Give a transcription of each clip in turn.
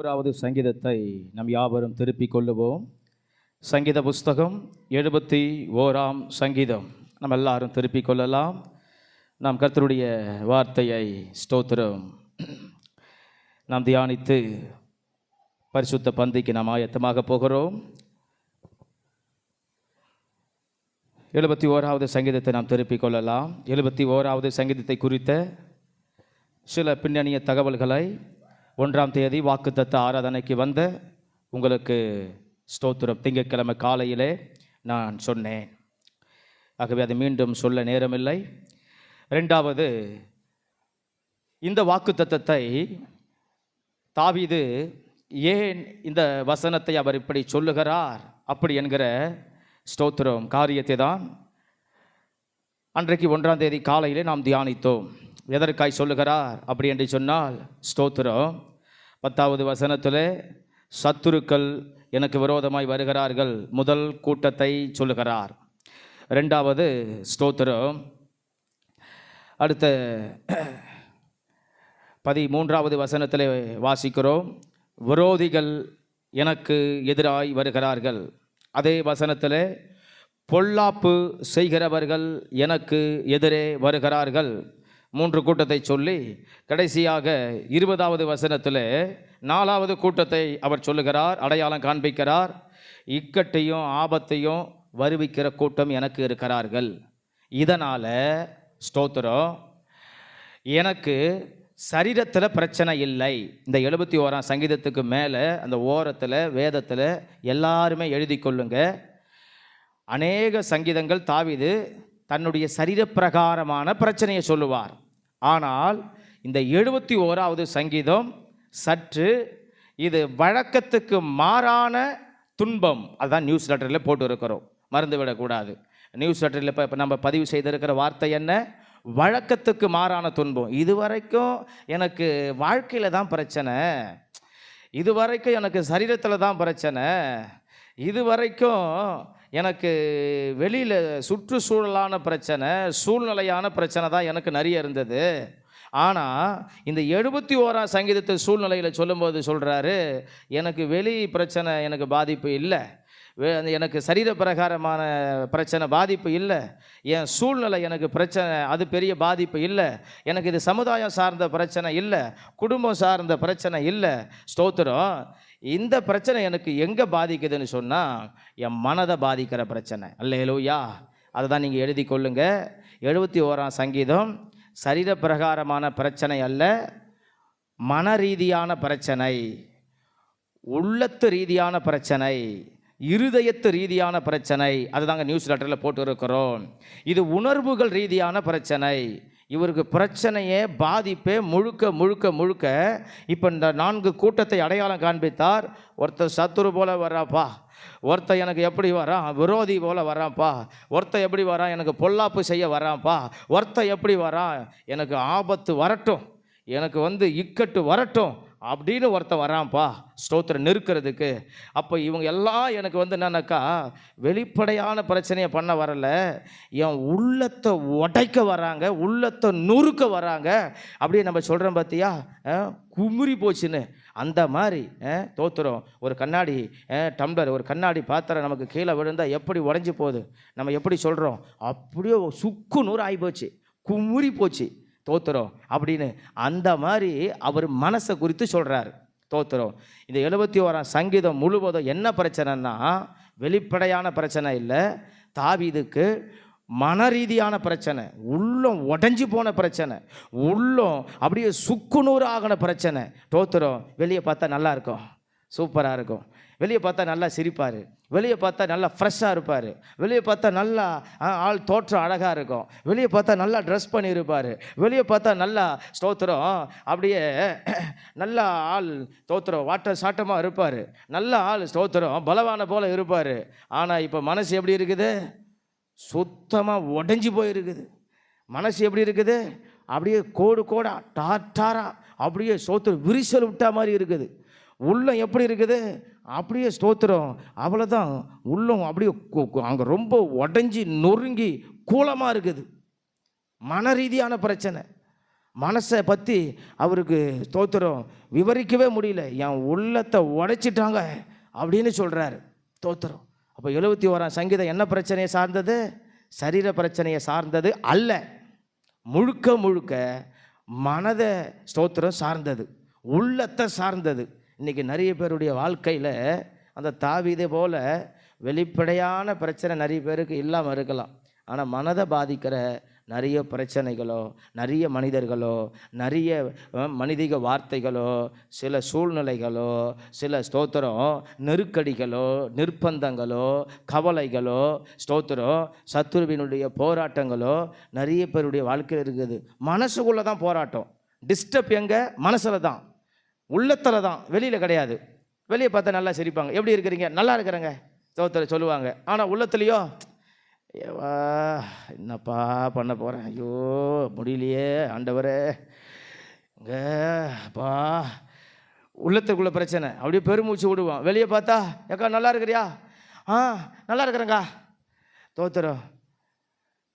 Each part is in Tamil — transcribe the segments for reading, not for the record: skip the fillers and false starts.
ஓராவது சங்கீதத்தை நம் யாவரும் திருப்பிக் கொள்ளுவோம். சங்கீத புஸ்தகம் 71ஆம் சங்கீதம் நம்ம எல்லாரும் திருப்பிக் கொள்ளலாம். நாம் கர்த்தருடைய வார்த்தையை ஸ்தோத்திரம் நாம் தியானித்து பரிசுத்த பந்திக்கு நாம் ஆயத்தமாக போகிறோம். 71ஆவது சங்கீதத்தை நாம் திருப்பிக் கொள்ளலாம். 71ஆவது சங்கீதத்தை குறித்த சில பின்னணிய தகவல்களை 1ஆம் தேதி வாக்குத்தத்த ஆராதனைக்கு வந்த உங்களுக்கு ஸ்தோத்திரம் திங்கட்கிழமை காலையிலே நான் சொன்னேன். ஆகவே அதை மீண்டும் சொல்ல நேரமில்லை. 2வது, இந்த வாக்குத்தத்தத்தை தாவீது ஏன் இந்த வசனத்தை அவர் இப்படி சொல்லுகிறார் அப்படி என்கிற ஸ்தோத்திரம் காரியத்தை தான் அன்றைக்கு 1ஆம் தேதி காலையிலே நாம் தியானித்தோம். எதற்காய் சொல்லுகிறார் அப்படி என்று சொன்னால், ஸ்தோத்திரம் 10வது வசனத்தில் சத்துருக்கள் எனக்கு விரோதமாய் வருகிறார்கள் முதல் கூட்டத்தை சொல்லுகிறார். 2வது ஸ்தோத்திரம் அடுத்த 13வது வசனத்தில் வாசிக்கிறோம், விரோதிகள் எனக்கு எதிராய் வருகிறார்கள். அதே வசனத்தில் பொல்லாப்பு செய்கிறவர்கள் எனக்கு எதிரே வருகிறார்கள். 3 கூட்டத்தை சொல்லி கடைசியாக 20வது வசனத்தில் 4வது கூட்டத்தை அவர் சொல்லுகிறார், அடையாளம் காண்பிக்கிறார். இக்கட்டையும் ஆபத்தையும் வருவிக்கிற கூட்டம் எனக்கு இருக்கிறார்கள். இதனால் ஸ்தோத்திரம் எனக்கு சரீரத்தில் பிரச்சனை இல்லை. இந்த 71ஆம் சங்கீதத்துக்கு மேலே அந்த ஓரத்தில் வேதத்தில் எல்லாருமே எழுதி கொள்ளுங்க. அநேக சங்கீதங்கள் தாவீது தன்னுடைய சரீரப்பிரகாரமான பிரச்சனையை சொல்லுவார். ஆனால் இந்த 71ஆவது சங்கீதம் சற்று இது வழக்கத்துக்கு மாறான துன்பம். அதுதான் நியூஸ் லெட்டரில் போட்டு இருக்கிறோம், மறந்து விடக்கூடாது. நியூஸ் லெட்டரில் இப்போ நம்ம பதிவு செய்திருக்கிற வார்த்தை என்ன? வழக்கத்துக்கு மாறான துன்பம். இதுவரைக்கும் எனக்கு வாழ்க்கையில் தான் பிரச்சனை, இதுவரைக்கும் எனக்கு சரீரத்தில் தான் பிரச்சனை, இதுவரைக்கும் எனக்கு வெளியில் சுற்றுச்சூழலான பிரச்சனை, சூழ்நிலையான பிரச்சனை தான் எனக்கு நிறைய இருந்தது. ஆனால் இந்த 71ஆம் சங்கீதத்தை சூழ்நிலையில் சொல்லும்போது சொல்கிறாரு, எனக்கு வெளி பிரச்சனை எனக்கு பாதிப்பு இல்லை, எனக்கு சரீர பிரகாரமான பிரச்சனை பாதிப்பு இல்லை, என் சூழ்நிலை எனக்கு பிரச்சனை அது பெரிய பாதிப்பு இல்லை, எனக்கு இது சமுதாயம் சார்ந்த பிரச்சனை இல்லை, குடும்பம் சார்ந்த பிரச்சனை இல்லை. ஸ்தோத்திரம், இந்த பிரச்சனை எனக்கு எங்கே பாதிக்குதுன்னு சொன்னால் என் மனதை பாதிக்கிற பிரச்சனை. அல்லேலூயா. அதை தான் நீங்கள் எழுதி கொள்ளுங்க. 71ஆம் சங்கீதம் சரீர பிரகாரமான பிரச்சனை அல்ல, மன ரீதியான பிரச்சனை, உள்ளத்து ரீதியான பிரச்சனை, இருதயத்து ரீதியான பிரச்சனை. அதுதாங்க நியூஸ் லெட்டரில் போட்டு இருக்கிறோம். இது உணர்வுகள் ரீதியான பிரச்சனை. இவருக்கு பிரச்சனையே பாதிப்பே முழுக்க முழுக்க முழுக்க இப்போ இந்த 4 கூட்டத்தை அடையாளம் காண்பித்தார். ஒருத்தர் சத்துரு போல வர்றாப்பா, ஒருத்தர் எனக்கு எப்படி வரான் விரோதி போல வரான்ப்பா, ஒருத்தர் எப்படி வரான் எனக்கு பொல்லாப்பு செய்ய வரான்ப்பா, ஒருத்தர் எப்படி வரான் எனக்கு ஆபத்து வரட்டும், எனக்கு இக்கட்டு வரட்டும் அப்படின்னு ஒருத்தன் வரான்ப்பா ஸ்தோத்திரம் நெருக்கிறதுக்கு. அப்போ இவங்க எல்லாம் எனக்கு என்னன்னாக்கா வெளிப்படையான பிரச்சனையை பண்ண வரல, என் உள்ளத்தை உடைக்க வராங்க, உள்ளத்தை நொறுக்க வராங்க. அப்படியே நம்ம சொல்கிறோம் பார்த்தியா, குமுறி போச்சுன்னு. அந்த மாதிரி தோத்துறோம். ஒரு கண்ணாடி டம்ளர், ஒரு கண்ணாடி பாத்திரம் நமக்கு கீழே விழுந்தால் எப்படி உடஞ்சி போகுது, நம்ம எப்படி சொல்கிறோம், அப்படியே சுக்கு நூறு ஆகி போச்சு, குமுறி போச்சு தோத்துறோம் அப்படின்னு. அந்த மாதிரி அவர் மனசை குறித்து சொல்கிறார். தோத்துறோம். இந்த 71ஆம் சங்கீதம் முழுவதும் என்ன பிரச்சனைன்னா வெளிப்படையான பிரச்சனை இல்லை, தாவீதுக்கு மன ரீதியான பிரச்சனை, உள்ளம் உடஞ்சி போன பிரச்சனை, உள்ளம் அப்படியே சுக்குநூறு ஆகின பிரச்சனை. தோத்துறோம். வெளியே பார்த்தா நல்லா இருக்கும், சூப்பராக இருக்கும், வெளியே பார்த்தா நல்லா சிரிப்பார், வெளியே பார்த்தா நல்லா ஃப்ரெஷ்ஷாக இருப்பார், வெளியே பார்த்தா நல்லா ஆள் தோற்றம் அழகாக இருக்கும், வெளியே பார்த்தா நல்லா ட்ரெஸ் பண்ணியிருப்பார், வெளியே பார்த்தா நல்லா ஸ்தோத்திரம் அப்படியே நல்லா ஆள் ஸ்தோத்திரம் வாட்டர் சாட்டமாக இருப்பார், நல்ல ஆள் ஸ்தோத்திரம் பலவான போல் இருப்பார். ஆனால் இப்போ மனசு எப்படி இருக்குது? சுத்தமாக உடஞ்சி போயிருக்குது. மனசு எப்படி இருக்குது? அப்படியே கோடு கோடா டாட்டாரா அப்படியே ஸ்தோத்திரம் விரிசல் விட்டா மாதிரி இருக்குது. உள்ளம் எப்படி இருக்குது? அப்படியே ஸ்தோத்திரம் அவ்வளோதான். உள்ளம் அப்படியே அங்கே ரொம்ப உடஞ்சி நொறுங்கி கூலமாக இருக்குது. மன ரீதியான பிரச்சனை, மனசை பற்றி அவருக்கு ஸ்தோத்திரம் விவரிக்கவே முடியல. என் உள்ளத்தை உடைச்சிட்டாங்க அப்படின்னு சொல்கிறாரு ஸ்தோத்திரம். அப்போ 71ஆம் சங்கீதம் என்ன பிரச்சனையை சார்ந்தது? சரீர பிரச்சனையை சார்ந்தது அல்ல, முழுக்க முழுக்க மனதை ஸ்தோத்திரம் சார்ந்தது, உள்ளத்தை சார்ந்தது. இன்றைக்கி நிறைய பேருடைய வாழ்க்கையில் அந்த தாவீதை போல வெளிப்படையான பிரச்சனை நிறைய பேருக்கு இல்லாமல் இருக்கலாம். ஆனால் மனதை பாதிக்கிற நிறைய பிரச்சனைகளோ, நிறைய மனிதர்களோ, நிறைய மனிதிக வார்த்தைகளோ, சில சூழ்நிலைகளோ, சில ஸ்தோத்திரம் நெருக்கடிகளோ, நிர்பந்தங்களோ, கவலைகளோ, ஸ்தோத்திரம் சத்துருவினுடைய போராட்டங்களோ நிறைய பேருடைய வாழ்க்கையில் இருக்குது. மனசுக்குள்ளே தான் போராட்டம். டிஸ்டர்ப் எங்கே? மனசில் தான், உள்ளத்தில் தான், வெளியில் கிடையாது. வெளியே பார்த்தா நல்லா சிரிப்பாங்க, எப்படி இருக்கிறீங்க, நல்லா இருக்கிறேங்க ஸ்தோத்திரம் சொல்லுவாங்க. ஆனால் உள்ளத்துலேயோ என்னப்பா பண்ண போகிறேன், ஐயோ முடியலையே ஆண்டவரே, இங்கேப்பா உள்ளத்துக்குள்ள பிரச்சனை. அப்படியே பெருமூச்சு விடுவான். வெளியே பார்த்தா ஏக்கா நல்லா இருக்கிறியா? நல்லா இருக்கிறேங்க்கா ஸ்தோத்திரம்.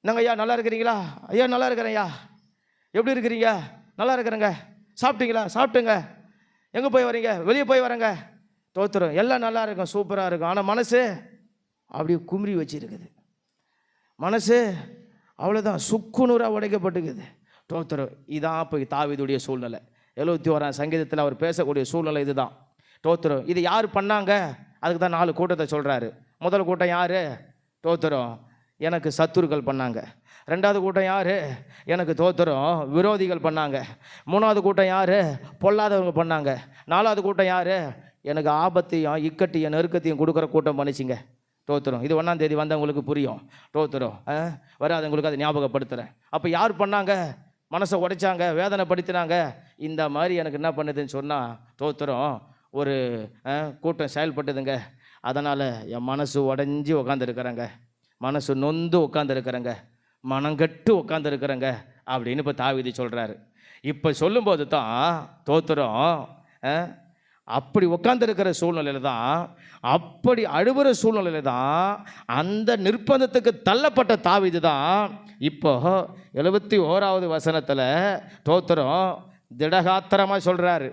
என்னங்க ஐயா நல்லா இருக்கிறீங்களா? ஐயா நல்லா இருக்கிறேன்யா. எப்படி இருக்கிறீங்க? நல்லா இருக்கிறேங்க. சாப்பிட்டீங்களா? சாப்பிட்டுங்க. எங்கே போய் வரீங்க? வெளியே போய் வரேங்க ஸ்தோத்திரம். எல்லாம் நல்லா இருக்கும், சூப்பராக இருக்கும். ஆனால் மனசு அப்படியே கும்ரி வச்சுருக்குது. மனசு அவ்வளோதான் சுக்குநூறாக உடைக்கப்பட்டுக்குது ஸ்தோத்திரம். இதான் இப்போ தாவீதுடைய சூழ்நிலை. 71ஆம் சங்கீதத்தில் அவர் பேசக்கூடிய சூழ்நிலை இதுதான் ஸ்தோத்திரம். இது யார் பண்ணாங்க? அதுக்கு தான் 4 கூட்டத்தை சொல்கிறாரு. முதல் கூட்டம் யார்? ஸ்தோத்திரம் எனக்கு சத்துருக்கள் பண்ணாங்க. 2வது கூட்டம் யார்? எனக்கு ஸ்தோத்திரம் விரோதிகள் பண்ணாங்க. 3வது கூட்டம் யார்? பொல்லாதவங்க பண்ணாங்க. 4வது கூட்டம் யார்? எனக்கு ஆபத்தையும் இக்கட்டையும் நெருக்கத்தையும் கொடுக்குற கூட்டம் பண்ணிச்சிங்க ஸ்தோத்திரம். இது 1ஆம் தேதி வந்தவங்களுக்கு புரியும் ஸ்தோத்திரம், வராதவங்களுக்கு அதை ஞாபகப்படுத்துகிறேன். அப்போ யார் பண்ணாங்க? மனசை உடைச்சாங்க, வேதனைப்படுத்தினாங்க. இந்த மாதிரி எனக்கு என்ன பண்ணுதுன்னு சொன்னால் ஸ்தோத்திரம் ஒரு கூட்டம் செயல்பட்டுதுங்க. அதனால் என் மனசு உடஞ்சி உக்காந்துருக்கிறேங்க, மனசு நொந்து உட்காந்துருக்கிறேங்க, மனங்கட்டு உட்காந்துருக்கிறேங்க அப்படின்னு இப்போ தாவீது சொல்கிறாரு. இப்போ சொல்லும்போது தான் ஸ்தோத்திரம் அப்படி உட்காந்துருக்கிற சூழ்நிலையில் தான், அப்படி அழுகிற சூழ்நிலையில் தான், அந்த நிர்பந்தத்துக்கு தள்ளப்பட்ட தாவீது தான் இப்போ 71வது வசனத்தில் ஸ்தோத்திரம் திடகாத்திரமாக சொல்கிறாரு.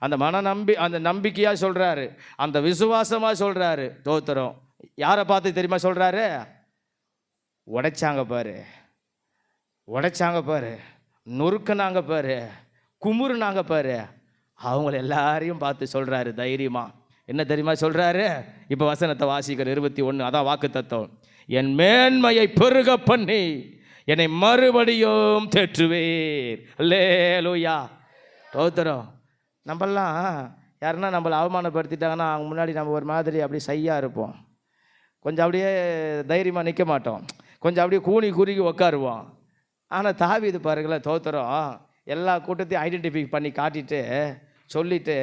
அந்த நம்பிக்கையாக சொல்கிறாரு, அந்த விசுவாசமாக சொல்கிறாரு ஸ்தோத்திரம். யாரை பார்த்து தெரியுமா சொல்கிறாரு? உடைச்சாங்க பாரு, உடைச்சாங்க பாரு, நொறுக்குனாங்க பாரு, குமுறுனாங்க பாரு, அவங்கள எல்லாரையும் பார்த்து சொல்கிறாரு தைரியமாக. என்ன தெரியுமா சொல்கிறாரு? இப்போ வசனத்தை வாசிக்கிற 21, அதான் வாக்கு தத்துவம். என் மேன்மையை பெருக பண்ணி என்னை மறுபடியும் தேற்றுவேர். அல்லேலூயா ஸ்தோத்திரம். நம்மெல்லாம் யாருன்னா நம்மளை அவமானப்படுத்திட்டாங்கன்னா அவங்க முன்னாடி நம்ம ஒரு மாதிரி அப்படி சையாக இருப்போம், கொஞ்சம் அப்படியே தைரியமாக நிற்க மாட்டோம், கொஞ்சம் அப்படியே கூனி குறுகி உக்காருவோம். ஆனால் தாவீது பாருங்களேன் ஸ்தோத்திரம் எல்லா கூட்டத்தையும் ஐடென்டிஃபை பண்ணி காட்டிட்டு சொல்லிவிட்டு,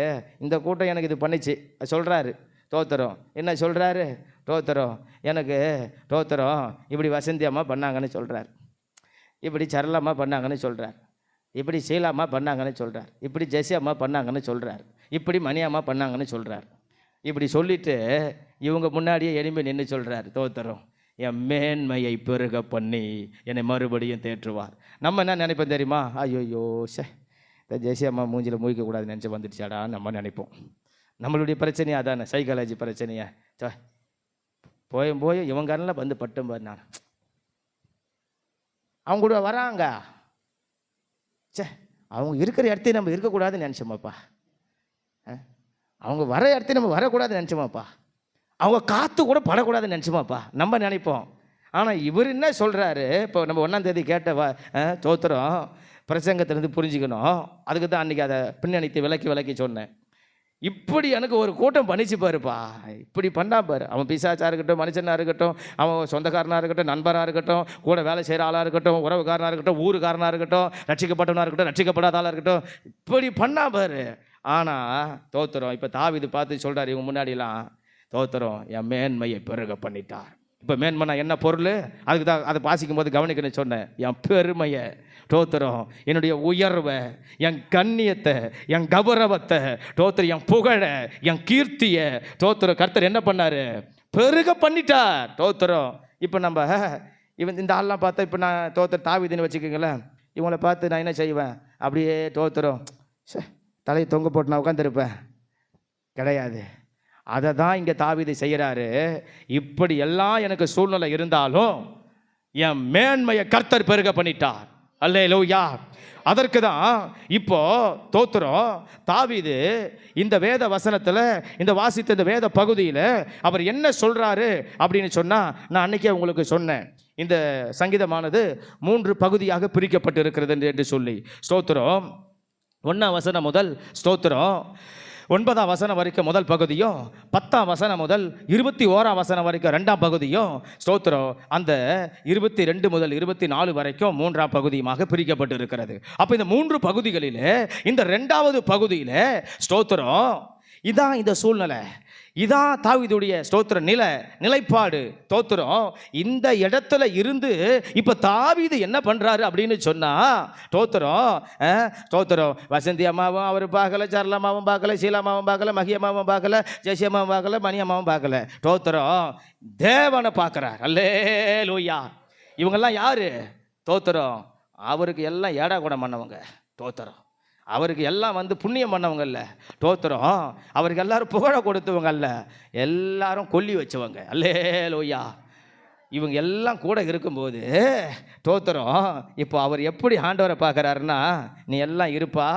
இந்த கூட்டம் எனக்கு இது பண்ணிச்சு சொல்கிறாரு ஸ்தோத்திரம். என்ன சொல்கிறாரு? ஸ்தோத்திரம் எனக்கு ஸ்தோத்திரம் இப்படி வசந்தி அம்மா பண்ணாங்கன்னு சொல்கிறார், இப்படி சரளம்மா பண்ணாங்கன்னு சொல்கிறார், இப்படி சீலாம்மா பண்ணாங்கன்னு சொல்கிறார், இப்படி ஜெசி அம்மா பண்ணாங்கன்னு சொல்கிறார், இப்படி மணி அம்மா பண்ணாங்கன்னு சொல்கிறார். இப்படி சொல்லிவிட்டு இவங்க முன்னாடியே எளிமை நின்று சொல்கிறார் ஸ்தோத்திரம் என் மேன்மையை பெருக பண்ணி என்னை மறுபடியும் தேற்றுவார். நம்ம என்ன நினைப்போம் தெரியுமா? ஐயோயோ இந்த ஜெசி அம்மா மூஞ்சில் மூய்க்கக்கூடாதுன்னு நினச்சி வந்துடுச்சாடா நம்ம நினைப்போம். நம்மளுடைய பிரச்சனையா அதானே, சைக்காலஜி பிரச்சனையா? போய் இவங்கெல்லாம் வந்து பட்டும் பாரு, நான் அவங்க கூட வராங்க, அவங்க இருக்கிற இடத்தையும் நம்ம இருக்கக்கூடாதுன்னு நினச்சோமாப்பா, அவங்க வர இடத்தையும் நம்ம வரக்கூடாதுன்னு நினச்சோமாப்பா, அவங்க காற்று கூட படக்கூடாதுன்னு நினச்சோமாப்பா நம்ம நினைப்போம். ஆனால் இவர் என்ன சொல்கிறாரு? இப்போ நம்ம 1ஆம் தேதி கேட்ட ஸ்தோத்திரம் பிரசங்கத்திலேருந்து புரிஞ்சுக்கணும். அதுக்கு தான் அன்றைக்கி அதை பின்னணித்து விளக்கி சொன்னேன். இப்படி எனக்கு ஒரு கூட்டம் பண்ணிச்சு பாருப்பா, இப்படி பண்ணா பாரு. அவன் பிசாச்சாக இருக்கட்டும், மனுஷனாக இருக்கட்டும், அவன் சொந்தக்காரனாக இருக்கட்டும், நண்பராக இருக்கட்டும், கூட வேலை செய்கிற ஆளாக இருக்கட்டும், உறவுக்காரனாக இருக்கட்டும், ஊருக்காரனாக இருக்கட்டும், ரட்சிக்கப்பட்டவனாக இருக்கட்டும், ரட்சிக்கப்படாத ஆளாக இருக்கட்டும், இப்படி பண்ணா பாரு. ஆனால் ஸ்தோத்திரம் இப்போ தாவீது பார்த்து சொல்கிறார் இவங்க முன்னாடிலாம் ஸ்தோத்திரம் என் மேன்மையை பெருக பண்ணிட்டார். இப்போ மேன்மைனா என்ன பொருள்? அதுக்கு தான் அதை வாசிக்கும் போது கவனிக்கணும்னு சொன்னேன். என் பெருமையை ஸ்தோத்திரம், என்னுடைய உயர்வை, என் கண்ணியத்தை, என் கௌரவத்தை ஸ்தோத்திரம், என் புகழை, என் கீர்த்தியை ஸ்தோத்திரம் கர்த்தர் என்ன பண்ணார்? பெருக பண்ணிட்டார் ஸ்தோத்திரம். இப்போ நம்ம இவன் இந்த ஆள்லாம் பார்த்தா இப்போ நான் ஸ்தோத்திரம் தாவீதுன்னு வச்சுக்கோங்களேன், இவங்கள பார்த்து நான் என்ன செய்வேன், அப்படியே தோத்துறோம், தலையை தொங்க போட்டு நான் உட்காந்துருப்பேன், கிடையாது. அதை தான் இங்கே தாவீது செய்கிறாரு. இப்படி எல்லாம் எனக்கு சூழ்நிலை இருந்தாலும் என் மேன்மையை கர்த்தர் பெருக பண்ணிட்டார். அல்லேலூயா. அதற்கு தான் இப்போ தோத்துறோம். தாவீது இந்த வேத வசனத்தில், இந்த வாசித்த இந்த வேத பகுதியில் அவர் என்ன சொல்கிறாரு அப்படின்னு சொன்னால், நான் அன்றைக்கே உங்களுக்கு சொன்னேன், இந்த சங்கீதமானது 3 பகுதியாக பிரிக்கப்பட்டு இருக்கிறது என்று சொல்லி. ஸ்தோத்திரம் 1ஆம் வசனம் முதல் ஸ்தோத்திரம் 9ஆம் வசனம் வரைக்கும் முதல் பகுதியும், 10ஆம் வசனம் முதல் 21ஆம் வசனம் வரைக்கும் 2ஆம் பகுதியும், ஸ்தோத்திரம் அந்த 22 முதல் 24 வரைக்கும் 3ஆம் பகுதியுமாக பிரிக்கப்பட்டு இருக்கிறது. அப்போ இந்த 3 பகுதிகளில் இந்த 2வது பகுதியில் ஸ்தோத்திரம் இதான் இந்த சூழ்நிலை, இதான் தாவீதுடைய ஸ்தோத்திர நிலைப்பாடு. தோத்திரம் இந்த இடத்துல இருந்து இப்போ தாவீது என்ன பண்ணுறாரு அப்படின்னு சொன்னால், தோத்திரம் வசந்தி அம்மாவும் அவர் பார்க்கல, சரளம்மாவும் பார்க்கல, சீலாமாவும் பார்க்கல, மகியம்மாவும் பார்க்கல, ஜெசியம்மாவும் பார்க்கல, மணியம்மாவும் பார்க்கல, தோத்திரம் தேவனை பார்க்குறார். அல்லேலூயா. இவங்கெல்லாம் யார்? தோத்திரம் அவருக்கு எல்லாம் ஏடா கூட பண்ணவங்க. தோத்திரம் அவருக்கு எல்லாம் புண்ணியம் பண்ணவங்க இல்லை. தோத்திரம் அவருக்கு எல்லாரும் புகழ கொடுத்தவங்க அல்ல, எல்லாரும் கொல்லி வச்சவங்க. அல்லேலூயா. இவங்க எல்லாம் கூட இருக்கும்போது தோத்திரம் இப்போ அவர் எப்படி ஆண்டவரை பார்க்குறாருன்னா, நீ எல்லாம் இருப்பா,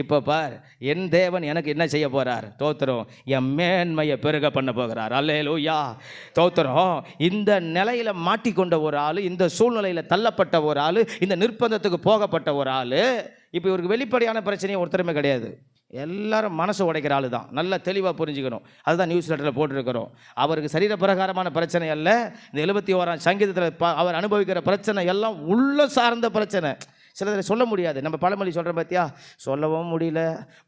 இப்போ பார் என் தேவன் எனக்கு என்ன செய்ய போகிறார், தோத்திரம் என் மேன்மையை பெருக பண்ண போகிறார். அல்லேலூயா. தோத்திரம் இந்த நிலையில் மாட்டிக்கொண்ட ஒரு ஆள், இந்த சூழ்நிலையில் தள்ளப்பட்ட ஒரு ஆள், இந்த நிர்பந்தத்துக்கு போகப்பட்ட ஒரு ஆள், இப்போ இவருக்கு வெளிப்படையான பிரச்சனையும் ஒருத்தருமே கிடையாது, எல்லாரும் மனசை உடைக்கிற ஆள் தான். நல்லா தெளிவாக புரிஞ்சுக்கணும். அதுதான் நியூஸ் லெட்டரில் போட்டிருக்கிறோம். அவருக்கு சரீர பிரகாரமான பிரச்சனை அல்ல, இந்த 71ஆம் சங்கீதத்தில் அவர் அனுபவிக்கிற பிரச்சனை எல்லாம் உள்ள சார்ந்த பிரச்சனை. சிலதில் சொல்ல முடியாது. நம்ம பழமொழி சொல்கிற பார்த்தியா, சொல்லவும் முடியல,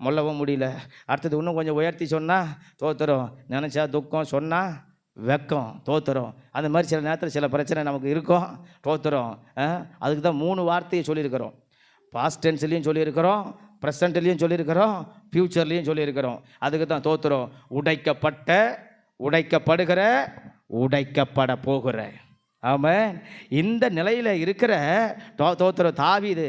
மொல்லவும் முடியல. அடுத்தது இன்னும் கொஞ்சம் உயர்த்தி சொன்னால் தோத்துறோம், நினச்சா துக்கம், சொன்னால் வெக்கம், தோத்துறோம். அந்த மாதிரி சில நேரத்தில் சில பிரச்சனை நமக்கு இருக்கும். தோத்துறோம். அதுக்கு தான் 3 வார்த்தையை சொல்லியிருக்கிறோம். பாஸ்ட் டென்ஸ்லையும் சொல்லியிருக்கிறோம், ப்ரெசண்ட்லேயும் சொல்லியிருக்கிறோம், ஃப்யூச்சர்லேயும் சொல்லியிருக்கிறோம். அதுக்கு தான் தோத்துறோம். உடைக்கப்பட்ட, உடைக்கப்படுகிற, உடைக்கப்பட போகிற. ஆமாம். இந்த நிலையில் இருக்கிற தோத்திரம் தாவீது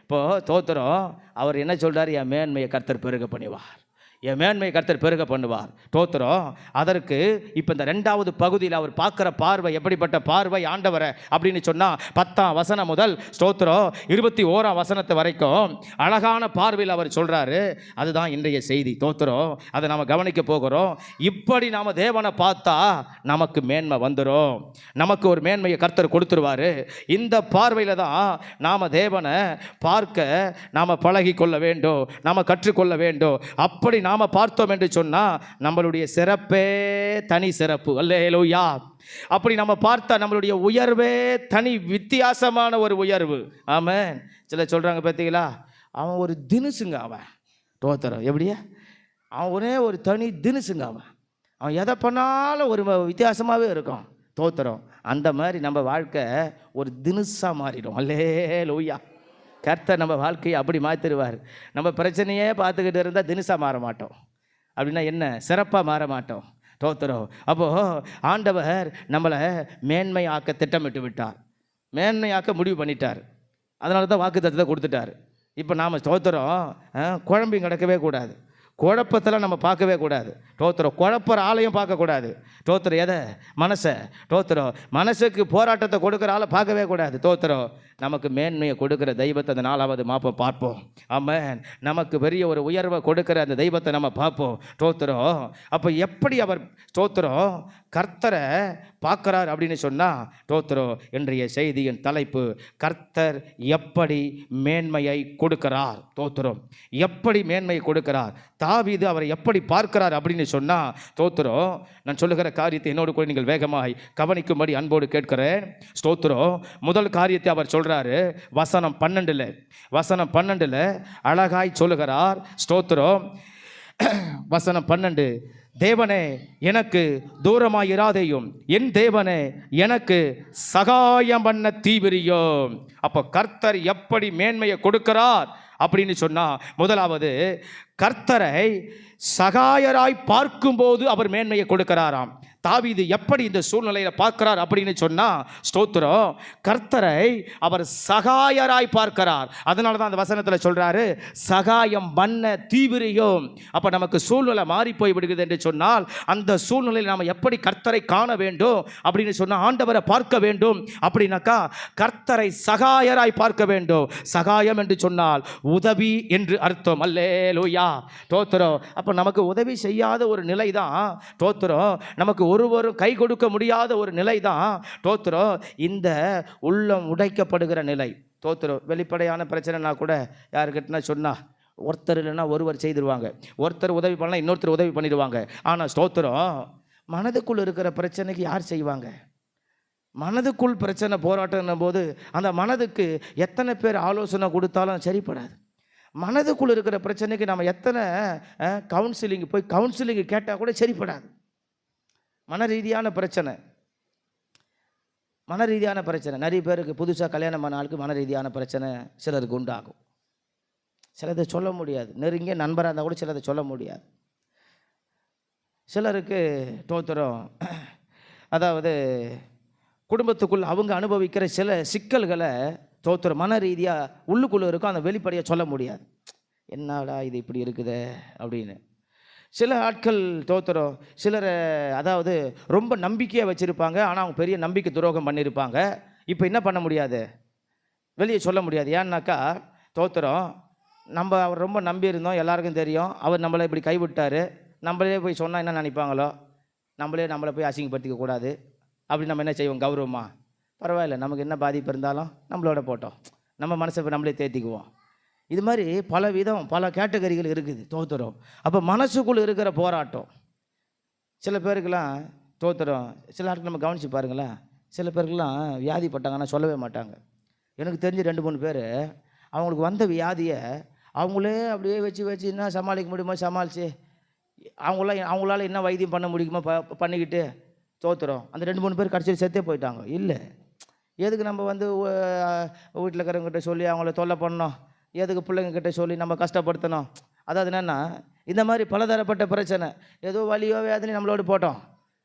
இப்போது தோத்திரம் அவர் என்ன சொல்கிறார், என் மேன்மையை கர்த்தர் பெருக பண்ணுவார், என் மேன்மையை கர்த்தர் பெருக பண்ணுவார். தோத்திரம் அதற்கு இப்போ இந்த 2வது பகுதியில் அவர் பார்க்குற பார்வை எப்படிப்பட்ட பார்வை ஆண்டவரை அப்படின்னு சொன்னால், 10ஆம் வசனம் முதல் ஸ்தோத்திரம் 21ஆம் வசனத்து வரைக்கும் அழகான பார்வையில் அவர் சொல்கிறாரு. அதுதான் இன்றைய செய்தி. தோத்திரம் அதை நாம் கவனிக்க போகிறோம். இப்படி நாம் தேவனை பார்த்தா நமக்கு மேன்மை வந்துடும், நமக்கு ஒரு மேன்மையை கர்த்தர் கொடுத்துருவார். இந்த பார்வையில் தான் நாம் தேவனை பார்க்க நாம் பழகி கொள்ள வேண்டும், நாம் கற்றுக்கொள்ள வேண்டும். அப்படி நாம் பார்த்தோம் என்று சொன்னால் நம்மளுடைய சிறப்பே தனி சிறப்பு. அல்லேலூயா. அப்படி நம்ம பார்த்தா நம்மளுடைய உயர்வே தனி வித்தியாசமான ஒரு உயர்வு. ஆமாம். சில சொல்கிறாங்க பார்த்தீங்களா, அவன் ஒரு தினுசுங்க, அவன் தோத்திரம் எப்படியா, அவன் ஒரே ஒரு தனி தினுசுங்க, அவன் எதை பண்ணாலும் ஒரு வித்தியாசமாகவே இருக்கும். தோத்திரம் அந்த மாதிரி நம்ம வாழ்க்கை ஒரு தினுசாக மாறிடும். அல்லேலூயா. கர்த்தர் நம்ம வாழ்க்கையை அப்படி மாற்றிடுவார். நம்ம பிரச்சனையே பார்த்துக்கிட்டு இருந்தால் தினுசாக மாற மாட்டோம். அப்படின்னா என்ன, சிறப்பாக மாற மாட்டோம். தோத்திரம். அப்போது ஆண்டவர் நம்மளை மேன்மையாக்க திட்டமிட்டு விட்டார், மேன்மையாக்க முடிவு பண்ணிட்டார். அதனால தான் வாக்குத்தத்தத்தை கொடுத்துட்டார். இப்போ நாம் தோத்திரம் குழம்பி கிடக்கவே கூடாது, குழப்பத்தில் நம்ம பார்க்கவே கூடாது. தோத்திரம் குழப்பற ஆளையும் பார்க்கக்கூடாது. தோத்திரம் எதை, மனசை. தோத்திரம் மனசுக்கு போராட்டத்தை கொடுக்குற ஆளை பார்க்கவே கூடாது. தோத்திரம் நமக்கு மேன்மையை கொடுக்குற தெய்வத்தை அந்த 4வது மாப்பம் பார்ப்போம். ஆமாம். நமக்கு பெரிய ஒரு உயர்வை கொடுக்குற அந்த தெய்வத்தை நம்ம பார்ப்போம். தோத்திரம் அப்போ எப்படி அவர் தோத்திரம் கர்த்தரை பார்க்குறார் அப்படின்னு சொன்னால், தோத்திரம் இன்றைய செய்தியின் தலைப்பு கர்த்தர் எப்படி மேன்மையை கொடுக்கிறார். தோத்திரம் எப்படி மேன்மையை கொடுக்கிறார், தாவீது அவரை எப்படி பார்க்கிறார் அப்படின்னு சொன்னால், தோத்திரம் நான் சொல்லுகிற காரியத்தை என்னோடு கூட நீங்கள் வேகமாய் கவனிக்கும்படி அன்போடு கேட்கிறேன். ஸ்தோத்திரம் முதல் காரியத்தை அவர் சொல்கிறாரு. வசனம் 12 அழகாய் சொல்லுகிறார். ஸ்தோத்திரம் வசனம் 12, தேவனே எனக்கு தூரமாயிராதேயும், என் தேவனே எனக்கு சகாயம் பண்ண தீவிரியும். அப்போ கர்த்தர் எப்படி மேன்மையை கொடுக்கிறார் அப்படின்னு சொன்னால், முதலாவது கர்த்தரை சகாயராய் பார்க்கும்போது அவர் மேன்மையை கொடுக்கிறாராம். தாவீது எப்படி இந்த சூழ்நிலையில் பார்க்கிறார் அப்படின்னு சொன்னால், ஸ்தோத்திரம், கர்த்தரை அவர் சகாயராய் பார்க்கிறார். அதனால தான் அந்த வசனத்தில் சொல்கிறாரு, சகாயம் பண்ண தீவிரியும். அப்போ நமக்கு சூழ்நிலை மாறி போய் விடுகிறது என்று சொன்னால், அந்த சூழ்நிலையில் நாம் எப்படி கர்த்தரை காண வேண்டும் அப்படின்னு சொன்னால், ஆண்டவரை பார்க்க வேண்டும் அப்படின்னாக்கா கர்த்தரை சகாயராய் பார்க்க வேண்டும். சகாயம் என்று சொன்னால் உதவி என்று அர்த்தம். அல்லேலூயா, ஸ்தோத்திரம். அப்போ நமக்கு உதவி செய்யாத ஒரு நிலை தான், ஸ்தோத்திரம், நமக்கு ஒருவரும் கை கொடுக்க முடியாத ஒரு நிலை தான், ஸ்தோத்திரம், இந்த உள்ளம் உடைக்கப்படுகிற நிலை. ஸ்தோத்திரம். வெளிப்படையான பிரச்சனைனா கூட யாருக்கிட்டனா சொன்னால், ஒருத்தர் இல்லைன்னா ஒருவர் செய்திருவாங்க, ஒருத்தர் உதவி பண்ணலாம் இன்னொருத்தர் உதவி பண்ணிடுவாங்க. ஆனால் ஸ்தோத்திரம், மனதுக்குள் இருக்கிற பிரச்சனைக்கு யார் செய்வாங்க? மனதுக்குள் பிரச்சனை போராட்டம் போது அந்த மனதுக்கு எத்தனை பேர் ஆலோசனை கொடுத்தாலும் சரிப்படாது. மனதுக்குள் இருக்கிற பிரச்சனைக்கு நம்ம எத்தனை கவுன்சிலிங் கேட்டால் கூட சரிப்படாது. மன ரீதியான பிரச்சனை நிறைய பேருக்கு, புதுசாக கல்யாணம் பண்ண ஆளுக்கு மன ரீதியான பிரச்சனை சிலருக்கு உண்டாகும். சிலதை சொல்ல முடியாது. நெருங்கிய நண்பராக இருந்தால் கூட சிலதை சொல்ல முடியாது. சிலருக்கு ஸ்தோத்திரம், அதாவது குடும்பத்துக்குள் அவங்க அனுபவிக்கிற சில சிக்கல்களை ஸ்தோத்திரம் மன ரீதியாக உள்ளுக்குள்ளே இருக்கும், அந்த வெளிப்படையாக சொல்ல முடியாது. என்னடா இது இப்படி இருக்குதே அப்படின்னு. சில ஆட்கள் ஸ்தோத்திரம், சிலரை அதாவது ரொம்ப நம்பிக்கையாக வச்சுருப்பாங்க, ஆனால் அவங்க பெரிய நம்பிக்கை துரோகம் பண்ணியிருப்பாங்க. இப்போ என்ன பண்ண முடியாது, வெளியே சொல்ல முடியாது. ஏன்னாக்கா ஸ்தோத்திரம், நம்ம அவர் ரொம்ப நம்பியிருந்தோம், எல்லாருக்கும் தெரியும், அவர் நம்மளை இப்படி கைவிட்டார், நம்மளே போய் சொன்னால் என்ன நினைப்பாங்களோ, நம்மளை போய் அசிங்கப்படுத்திக்க கூடாது அப்படின்னு நம்ம என்ன செய்வோம், கௌரவமாக, பரவாயில்ல, நமக்கு என்ன பாதிப்பு இருந்தாலும் நம்மளோட போட்டோம், நம்ம மனசை நம்மளே தேத்திக்குவோம். இது மாதிரி பல கேட்டகரிகள் இருக்குது ஸ்தோத்திரம். அப்போ மனசுக்குள்ளே இருக்கிற போராட்டம் சில பேருக்கெல்லாம் ஸ்தோத்திரம், சில ஆட்கள் நம்ம கவனித்து பாருங்களேன், சில பேருக்கெல்லாம் வியாதிப்பட்டாங்கன்னா சொல்லவே மாட்டாங்க. எனக்கு தெரிஞ்சு 2-3 பேர் அவங்களுக்கு வந்த வியாதியை அவங்களே அப்படியே வச்சு என்ன சமாளிக்க முடியுமோ சமாளித்து அவங்களால என்ன வைத்தியம் பண்ண முடியுமோ பண்ணிக்கிட்டு ஸ்தோத்திரம், அந்த 2-3 பேர் கடைசியில் செத்தே போயிட்டாங்க. இல்லை, எதுக்கு நம்ம வீட்டில் இருக்கிறவங்ககிட்ட சொல்லி அவங்கள தொல்லை பண்ணோம், எதுக்கு பிள்ளைங்கக்கிட்ட சொல்லி நம்ம கஷ்டப்படுத்தணும். அதாவது என்னென்னா, இந்த மாதிரி பலதரப்பட்ட பிரச்சனை, ஏதோ வலியோ வேதனை நம்மளோட போட்டோம்,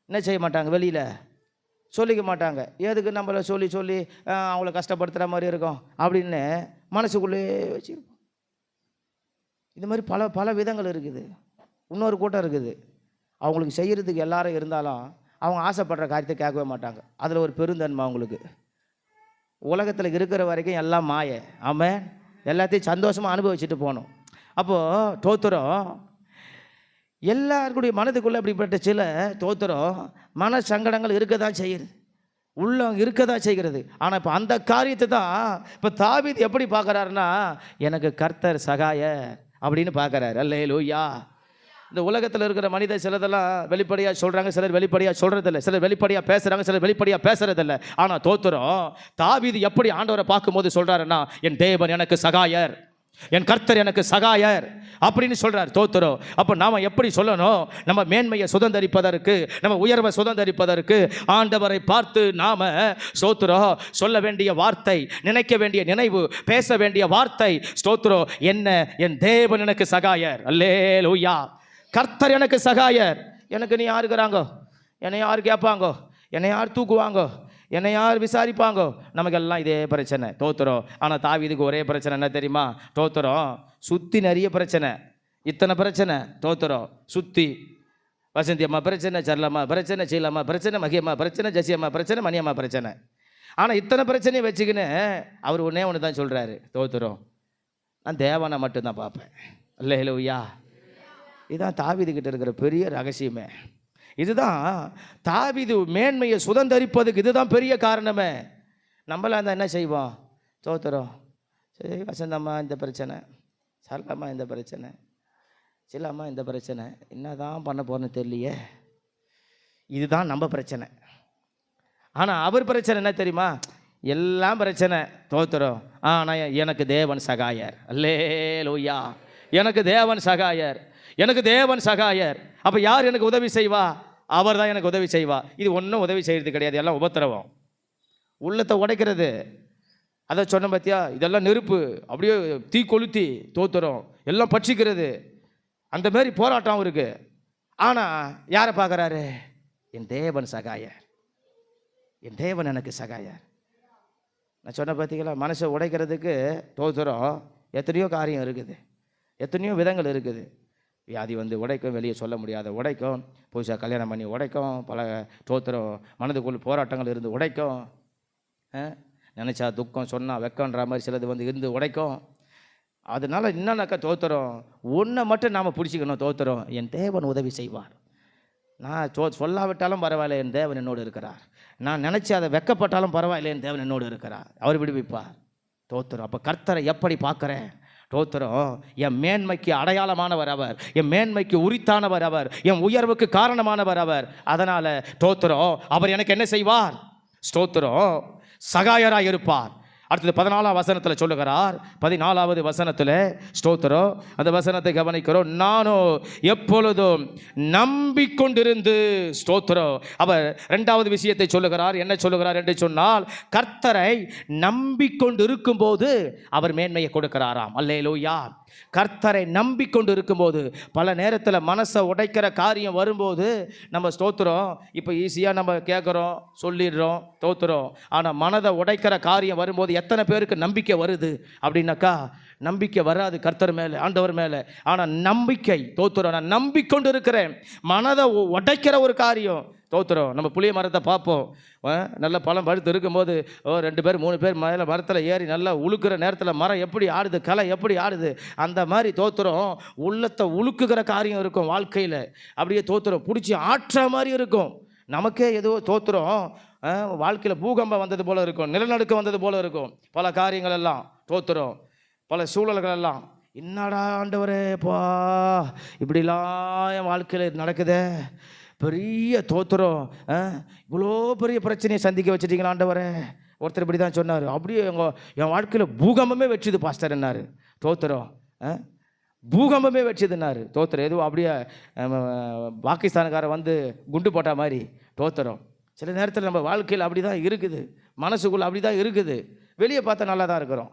என்ன செய்ய மாட்டாங்க, வெளியில் சொல்லிக்க மாட்டாங்க. எதுக்கு நம்மளை சொல்லி அவங்கள கஷ்டப்படுத்துகிற மாதிரி இருக்கும் அப்படின்னு மனசுக்குள்ளே வச்சுருப்போம். இது மாதிரி பல விதங்கள் இருக்குது. இன்னொரு கூட்டம் இருக்குது, அவங்களுக்கு செய்கிறதுக்கு எல்லாரும் இருந்தாலும் அவங்க ஆசைப்படுற காரியத்தை கேட்கவே மாட்டாங்க. அதில் ஒரு பெருந்தன்மை அவங்களுக்கு. உலகத்தில் இருக்கிற வரைக்கும் எல்லாம் மாய, ஆமாம், எல்லாத்தையும் சந்தோஷமாக அனுபவிச்சுட்டு போகணும். அப்போது ஸ்தோத்திரம், எல்லாருடைய மனதுக்குள்ளே அப்படிப்பட்ட சில ஸ்தோத்திரம் மன சங்கடங்கள் இருக்க தான் செய்யுது, உள்ளம் இருக்க தான் செய்கிறது. ஆனால் இப்போ அந்த காரியத்தை தான் இப்போ தாவீது எப்படி பார்க்குறாருன்னா, எனக்கு கர்த்தர் சகாய அப்படின்னு பார்க்குறாரு. அல்லேலூயா. இந்த உலகத்தில் இருக்கிற மனிதர் சிலதெல்லாம் வெளிப்படையாக சொல்கிறாங்க, சிலர் வெளிப்படையாக சொல்கிறதில்ல, சிலர் வெளிப்படையாக பேசுகிறாங்க, சிலர் வெளிப்படையாக பேசுகிறதில்ல. ஆனால் ஸ்தோத்திரம், தாவீது எப்படி ஆண்டவரை பார்க்கும்போது சொல்கிறாருன்னா, என் தேவன் எனக்கு சகாயர், என் கர்த்தர் எனக்கு சகாயர் அப்படின்னு சொல்கிறார். ஸ்தோத்திரம். அப்போ நாம் எப்படி சொல்லணும், நம்ம மேன்மையை சுதந்தரிப்பதற்கு, நம்ம உயர்வை சுதந்தரிப்பதற்கு ஆண்டவரை பார்த்து நாம் ஸ்தோத்திரம் சொல்ல வேண்டிய வார்த்தை, நினைக்க வேண்டிய நினைவு, பேச வேண்டிய வார்த்தை ஸ்தோத்திரம் என்ன, என் தேவன் எனக்கு சகாயர். அல்லேலூயா. கர்த்தர் எனக்கு சகாயர். எனக்கு நீ யார் இருக்கிறாங்கோ, என்னை யார் கேட்பாங்கோ, என்னை யார் தூக்குவாங்கோ, என்னை யார் விசாரிப்பாங்கோ, நமக்கெல்லாம் இதே பிரச்சனை ஸ்தோத்திரம். ஆனால் தாவீதுக்கு ஒரே பிரச்சனை என்ன தெரியுமா, ஸ்தோத்திரம், சுற்றி நிறைய பிரச்சனை, இத்தனை பிரச்சனை ஸ்தோத்திரம், சுற்றி வசந்தி அம்மா பிரச்சனை, சரளம்மா பிரச்சனை, சீலம்மா பிரச்சனை, மகியம்மா பிரச்சனை, ஜசியம்மா பிரச்சனை, மணியம்மா பிரச்சனை. ஆனால் இத்தனை பிரச்சனையை வச்சுக்கின்னு அவர் ஒன்றே ஒன்று தான் சொல்கிறாரு, ஸ்தோத்திரம், நான் தேவனை மட்டும்தான் பார்ப்பேன். அல்லேலூயா. இதுதான் தாவீதுகிட்ட இருக்கிற பெரிய ரகசியமே. இதுதான் தாவீது மேன்மையை சுதந்தரிப்பதுக்கு இதுதான் பெரிய காரணமே. நம்மளாம் தான் என்ன செய்வோம், ஸ்தோத்திரம், சரி வசந்தம்மா இந்த பிரச்சனை, சரளம்மா இந்த பிரச்சனை, சிலம்மா இந்த பிரச்சனை, என்ன தான் பண்ண போகிறேன்னு தெரியலையே, இதுதான் நம்ம பிரச்சனை. ஆனால் அவர் பிரச்சனை என்ன தெரியுமா, எல்லாம் பிரச்சனை ஸ்தோத்திரம், ஆனால் எனக்கு தேவன் சகாயர். அல்லேலூயா. எனக்கு தேவன் சகாயர், எனக்கு தேவன் சகாயர். அப்போ யார் எனக்கு உதவி செய்வா, அவர் தான் எனக்கு உதவி செய்வா. இது ஒன்றும் உதவி செய்கிறது கிடையாது, எல்லாம் உபத்திரவம், உள்ளத்தை உடைக்கிறது. அதை சொன்ன பார்த்தியா, இதெல்லாம் நெருப்பு அப்படியே தீ கொளுத்தி தோத்துறோம், எல்லாம் பட்சிக்கிறது, அந்த மாதிரி போராட்டம் இருக்குது. ஆனால் யாரை பார்க்குறாரு, என் தேவன் சகாயர், என் தேவன் எனக்கு சகாயர். நான் சொன்ன பார்த்தீங்களா, மனசை உடைக்கிறதுக்கு தோத்துறோம். எத்தனையோ காரியம் இருக்குது, எத்தனையோ விதங்கள் இருக்குது. வியாதி வந்து உடைக்கும், வெளியே சொல்ல முடியாத உடைக்கும், புதுசாக கல்யாணம் பண்ணி உடைக்கும், பல தோத்துறோம், மனதுக்குள் போராட்டங்கள் இருந்து உடைக்கும், நினச்சா துக்கம் சொன்னால் வெக்கன்ற மாதிரி சிலது வந்து இருந்து உடைக்கும். அதனால் என்னன்னாக்கா தோத்துறோம், ஒன்றை மட்டும் நாம் பிடிச்சிக்கணும், தோத்துறோம் என் தேவன் உதவி செய்வார். நான் சொல்லாவிட்டாலும் பரவாயில்ல, என் தேவன் என்னோடு இருக்கிறார். நான் நினச்சி அதை வெக்கப்பட்டாலும் பரவாயில்ல, என் தேவன் என்னோடு இருக்கிறார், அவர் விடுவிப்பார். தோத்துறோம். அப்போ கர்த்தரை எப்படி பார்க்குறேன்? தோத்துறோம். என் மேன்மைக்கு அடையாளமானவர் அவர், என் மேன்மைக்கு உரித்தானவர் அவர், என் உயர்வுக்கு காரணமானவர் அவர். அதனால் தோத்துறோம். அவர் எனக்கு என்ன செய்வார்? ஸ்தோத்திரம், சகாயராக இருப்பார். அடுத்தது 14ஆம் வசனத்தில் சொல்லுகிறார். 14வது வசனத்தில் ஸ்தோத்திரம், அந்த வசனத்தை கவனிக்கிறோம். நானோ எப்பொழுதும் நம்பிக்கொண்டிருந்து, ஸ்தோத்திரம். அவர் 2வது விஷயத்தை சொல்லுகிறார். என்ன சொல்லுகிறார் என்று சொன்னால், கர்த்தரை நம்பிக்கொண்டு இருக்கும்போது அவர் மேன்மையை கொடுக்கிறாராம். அல்லேலூயா. கர்த்தரை நம்பிக்கொண்டு இருக்கும்போது, பல நேரத்தில் மனசை உடைக்கிற காரியம் வரும்போது நம்ம ஸ்தோத்திரம், இப்போ ஈஸியாக நம்ம கேட்குறோம், சொல்லிடுறோம், தோத்துறோம். ஆனால் மனதை உடைக்கிற காரியம் வரும்போது எத்தனை பேருக்கு நம்பிக்கை வருது அப்படின்னாக்கா, நம்பிக்கை வராது கர்த்தர் மேலே, ஆண்டவர் மேலே. ஆனால் நம்பிக்கை, தோத்துறோம், நான் நம்பிக்கொண்டு இருக்கிறேன். மனதை உடைக்கிற ஒரு காரியம், தோத்துறோம். நம்ம புளிய மரத்தை பார்ப்போம், நல்ல பழம் பழுத்து இருக்கும்போது 2 பேர் 3 பேர் மேலே மரத்தில் ஏறி நல்லா உழுக்கிற நேரத்தில் மரம் எப்படி ஆடுது, களை எப்படி ஆடுது, அந்த மாதிரி தோத்துறோம். உள்ளத்தை உழுக்குகிற காரியம் இருக்கும் வாழ்க்கையில். அப்படியே தோத்துறோம், பிடிச்சி ஆற்ற மாதிரி இருக்கும். நமக்கே ஏதோ தோத்துறோம், வாழ்க்கையில் பூகம்பம் வந்தது போல் இருக்கும், நிலநடுக்கம் வந்தது போல் இருக்கும். பல காரியங்கள் எல்லாம் தோத்துறோம், பல சூழல்கள் எல்லாம். என்னடா ஆண்டவரே பா, இப்படிலாம் என் வாழ்க்கையில் நடக்குதே, பெரிய தோத்துறோம், இவ்வளோ பெரிய பிரச்சனையை சந்திக்க வச்சுட்டீங்களா ஆண்டவரே. ஒருத்தர் இப்படி தான் சொன்னார். அப்படியே என் வாழ்க்கையில் பூகம்பமே வச்சுது பாஸ்டர் என்னார். தோத்துறோம், பூகம்பமே வச்சுதுன்னாரு. தோத்துறோம். எதுவும் அப்படியே பாகிஸ்தானுக்கார வந்து குண்டு போட்ட மாதிரி தோத்துறோம். சில நேரத்தில் நம்ம வாழ்க்கையில் அப்படி தான் இருக்குது, மனசுக்குள்ளே அப்படி தான் இருக்குது. வெளியே பார்த்தா நல்லா தான் இருக்கிறோம்,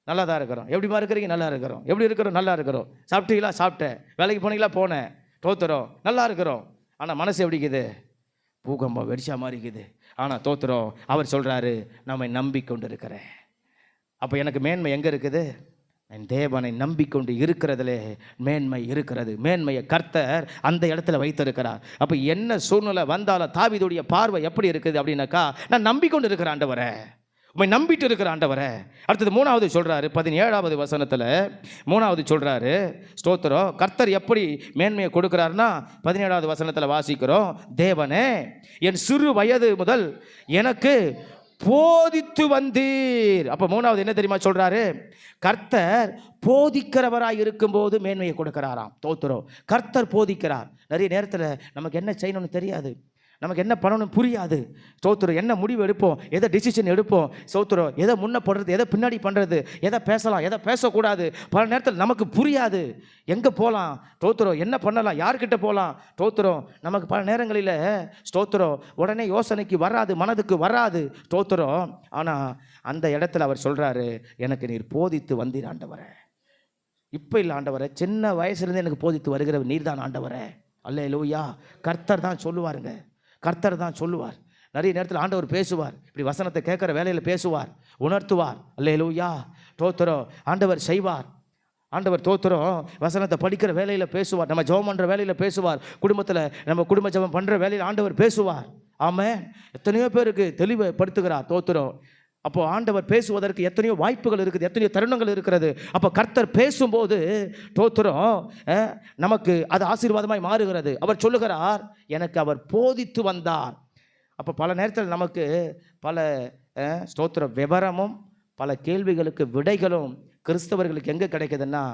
நல்லா தான் இருக்கிறோம். எப்படிமா இருக்கிறீங்க? நல்லா இருக்கிறோம். எப்படி இருக்கிறோம்? நல்லா இருக்கிறோம். சாப்பிட்டீங்களா? சாப்பிட்டேன். வேலைக்கு போனீங்களா? போனேன். தோத்துறோம், நல்லா இருக்கிறோம். ஆனால் மனசு எப்படி இருக்குது? பூகம்பம் வெடிச்சா மாதிரி இருக்குது. ஆனால் தோத்துறோம். அவர் சொல்கிறாரு, நம்மை நம்பிக்கொண்டு இருக்கிறேன். அப்போ எனக்கு மேன்மை எங்கே இருக்குது? என் தேவனை நம்பிக்கொண்டு இருக்கிறதுலே மேன்மை இருக்கிறது. மேன்மையை கர்த்தர் அந்த இடத்துல வைத்திருக்கிறார். அப்போ என்ன சூழ்நிலை வந்தாலும் தாவீதுடைய பார்வை எப்படி இருக்குது அப்படின்னாக்கா, நான் நம்பிக்கொண்டு இருக்கிற ஆண்டவரே, உம்மை நம்பிட்டு இருக்கிற ஆண்டவரே. அடுத்தது 3வது சொல்கிறாரு, 17வது வசனத்தில் 3வது சொல்கிறாரு, ஸ்தோத்திரம். கர்த்தர் எப்படி மேன்மையை கொடுக்குறாருன்னா, 17வது வசனத்தில் வாசிக்கிறோம், தேவனே என் சிறு வயது முதல் எனக்கு போதித்து வந்தீர். அப்போ 3வது என்ன தெரியுமா சொல்கிறாரு? கர்த்தர் போதிக்கிறவராக இருக்கும்போது மேன்மையை கொடுக்கிறாராம். தோத்துறோம். கர்த்தர் போதிக்கிறார். நிறைய நேரத்தில் நமக்கு என்ன செய்யணும்னு தெரியாது, நமக்கு என்ன பண்ணணும்னு புரியாது. ஸ்தோத்திரம். என்ன முடிவு எடுப்போம், எதை டிசிஷன் எடுப்போம், ஸ்தோத்திரம், எதை முன்ன பண்ணுறது, எதை பின்னாடி பண்ணுறது, எதை பேசலாம், எதை பேசக்கூடாது, பல நேரத்தில் நமக்கு புரியாது. எங்கே போகலாம், ஸ்தோத்திரம், என்ன பண்ணலாம், யார்கிட்ட போகலாம், ஸ்தோத்திரம், நமக்கு பல நேரங்களில் ஸ்தோத்திரம் உடனே யோசனைக்கு வராது, மனதுக்கு வராது, ஸ்தோத்திரம். ஆனால் அந்த இடத்துல அவர் சொல்கிறாரு, எனக்கு நீர் போதித்து வந்தீர் ஆண்டவரே. இப்போ இல்லை ஆண்டவரே, சின்ன வயசுலேருந்து எனக்கு போதித்து வருகிறவர் நீர் தான் ஆண்டவரே. அல்லேலூயா. கர்த்தர் தான் சொல்லுவாருங்க, கர்த்தர் தான் சொல்லுவார். நிறைய நேரத்தில் ஆண்டவர் பேசுவார், இப்படி வசனத்தை கேட்குற வேலையில் பேசுவார், உணர்த்துவார். அல்லேலூயா. தோத்திரம். ஆண்டவர் செய்வார். ஆண்டவர் தோத்திரம் வசனத்தை படிக்கிற வேலையில் பேசுவார், நம்ம ஜெபம் பண்ணுற வேலையில் பேசுவார், குடும்பத்தில் நம்ம குடும்ப ஜெபம் பண்ணுற வேலையில் ஆண்டவர் பேசுவார். ஆமென். எத்தனையோ பேருக்கு தெளிவுபடுத்துகிறார். தோத்திரம். அப்போ ஆண்டவர் பேசுவதற்கு எத்தனையோ வாய்ப்புகள் இருக்குது, எத்தனையோ தருணங்கள் இருக்கிறது. அப்போ கர்த்தர் பேசும்போது தோத்திரம் நமக்கு அது ஆசீர்வாதமாய் மாறுகிறது. அவர் சொல்லுகிறார், எனக்கு அவர் போதித்து வந்தார். அப்போ பல நேரத்தில் நமக்கு பல ஸ்தோத்திர விவரமும் பல கேள்விகளுக்கு விடைகளும் கிறிஸ்தவர்களுக்கு எங்கே கிடைக்குதுன்னா,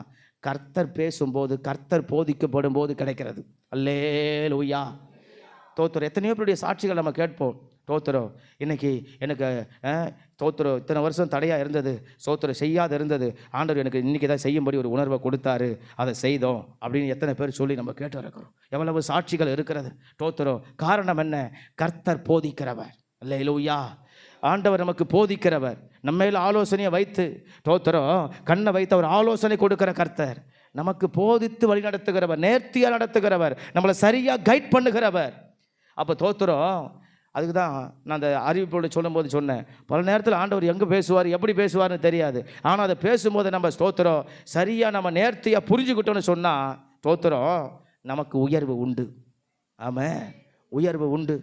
கர்த்தர் பேசும்போது, கர்த்தர் போதிக்கப்படும் போது கிடைக்கிறது. அல்லேலூயா. தோத்திரம். எத்தனையோ பேருடைய சாட்சிகள் நம்ம கேட்போம். தோத்திரம். இன்னைக்கு எனக்கு தோத்திரம் இத்தனை வருஷம் தடையாக இருந்தது, சோத்திரம் செய்யாத இருந்தது, ஆண்டவர் எனக்கு இன்றைக்கி தான் செய்யும்படி ஒரு உணர்வை கொடுத்தாரு, அதை செய்தோம் அப்படின்னு எத்தனை பேர் சொல்லி நம்ம கேட்டு இருக்கிறோம். எவ்வளவு சாட்சிகள் இருக்கிறது. தோத்திரம். காரணம் என்ன? கர்த்தர் போதிக்கிறவர். அல்லேலூயா. ஆண்டவர் நமக்கு போதிக்கிறவர், நம்ம மேல் ஆலோசனையை வைத்து, தோத்திரம், கண்ணை வைத்து அவர் ஆலோசனை கொடுக்கிற கர்த்தர், நமக்கு போதித்து வழி நடத்துகிறவர், நேர்த்தியாக நடத்துகிறவர், நம்மளை சரியாக கைட் பண்ணுகிறவர். அப்போ தோத்துறோம். அதுக்கு தான் நான் அந்த அறிவிப்போடு சொல்லும்போது சொன்னேன், பல நேரத்தில் ஆண்டவர் எங்கே பேசுவார், எப்படி பேசுவார்னு தெரியாது. ஆனால் அதை பேசும்போது நம்ம ஸ்தோத்திரம் சரியாக நம்ம நேர்த்தியாக புரிஞ்சுக்கிட்டோன்னு சொன்னால் ஸ்தோத்திரம் நமக்கு உயர்வு உண்டு. ஆமாம், உயர்வு உண்டு,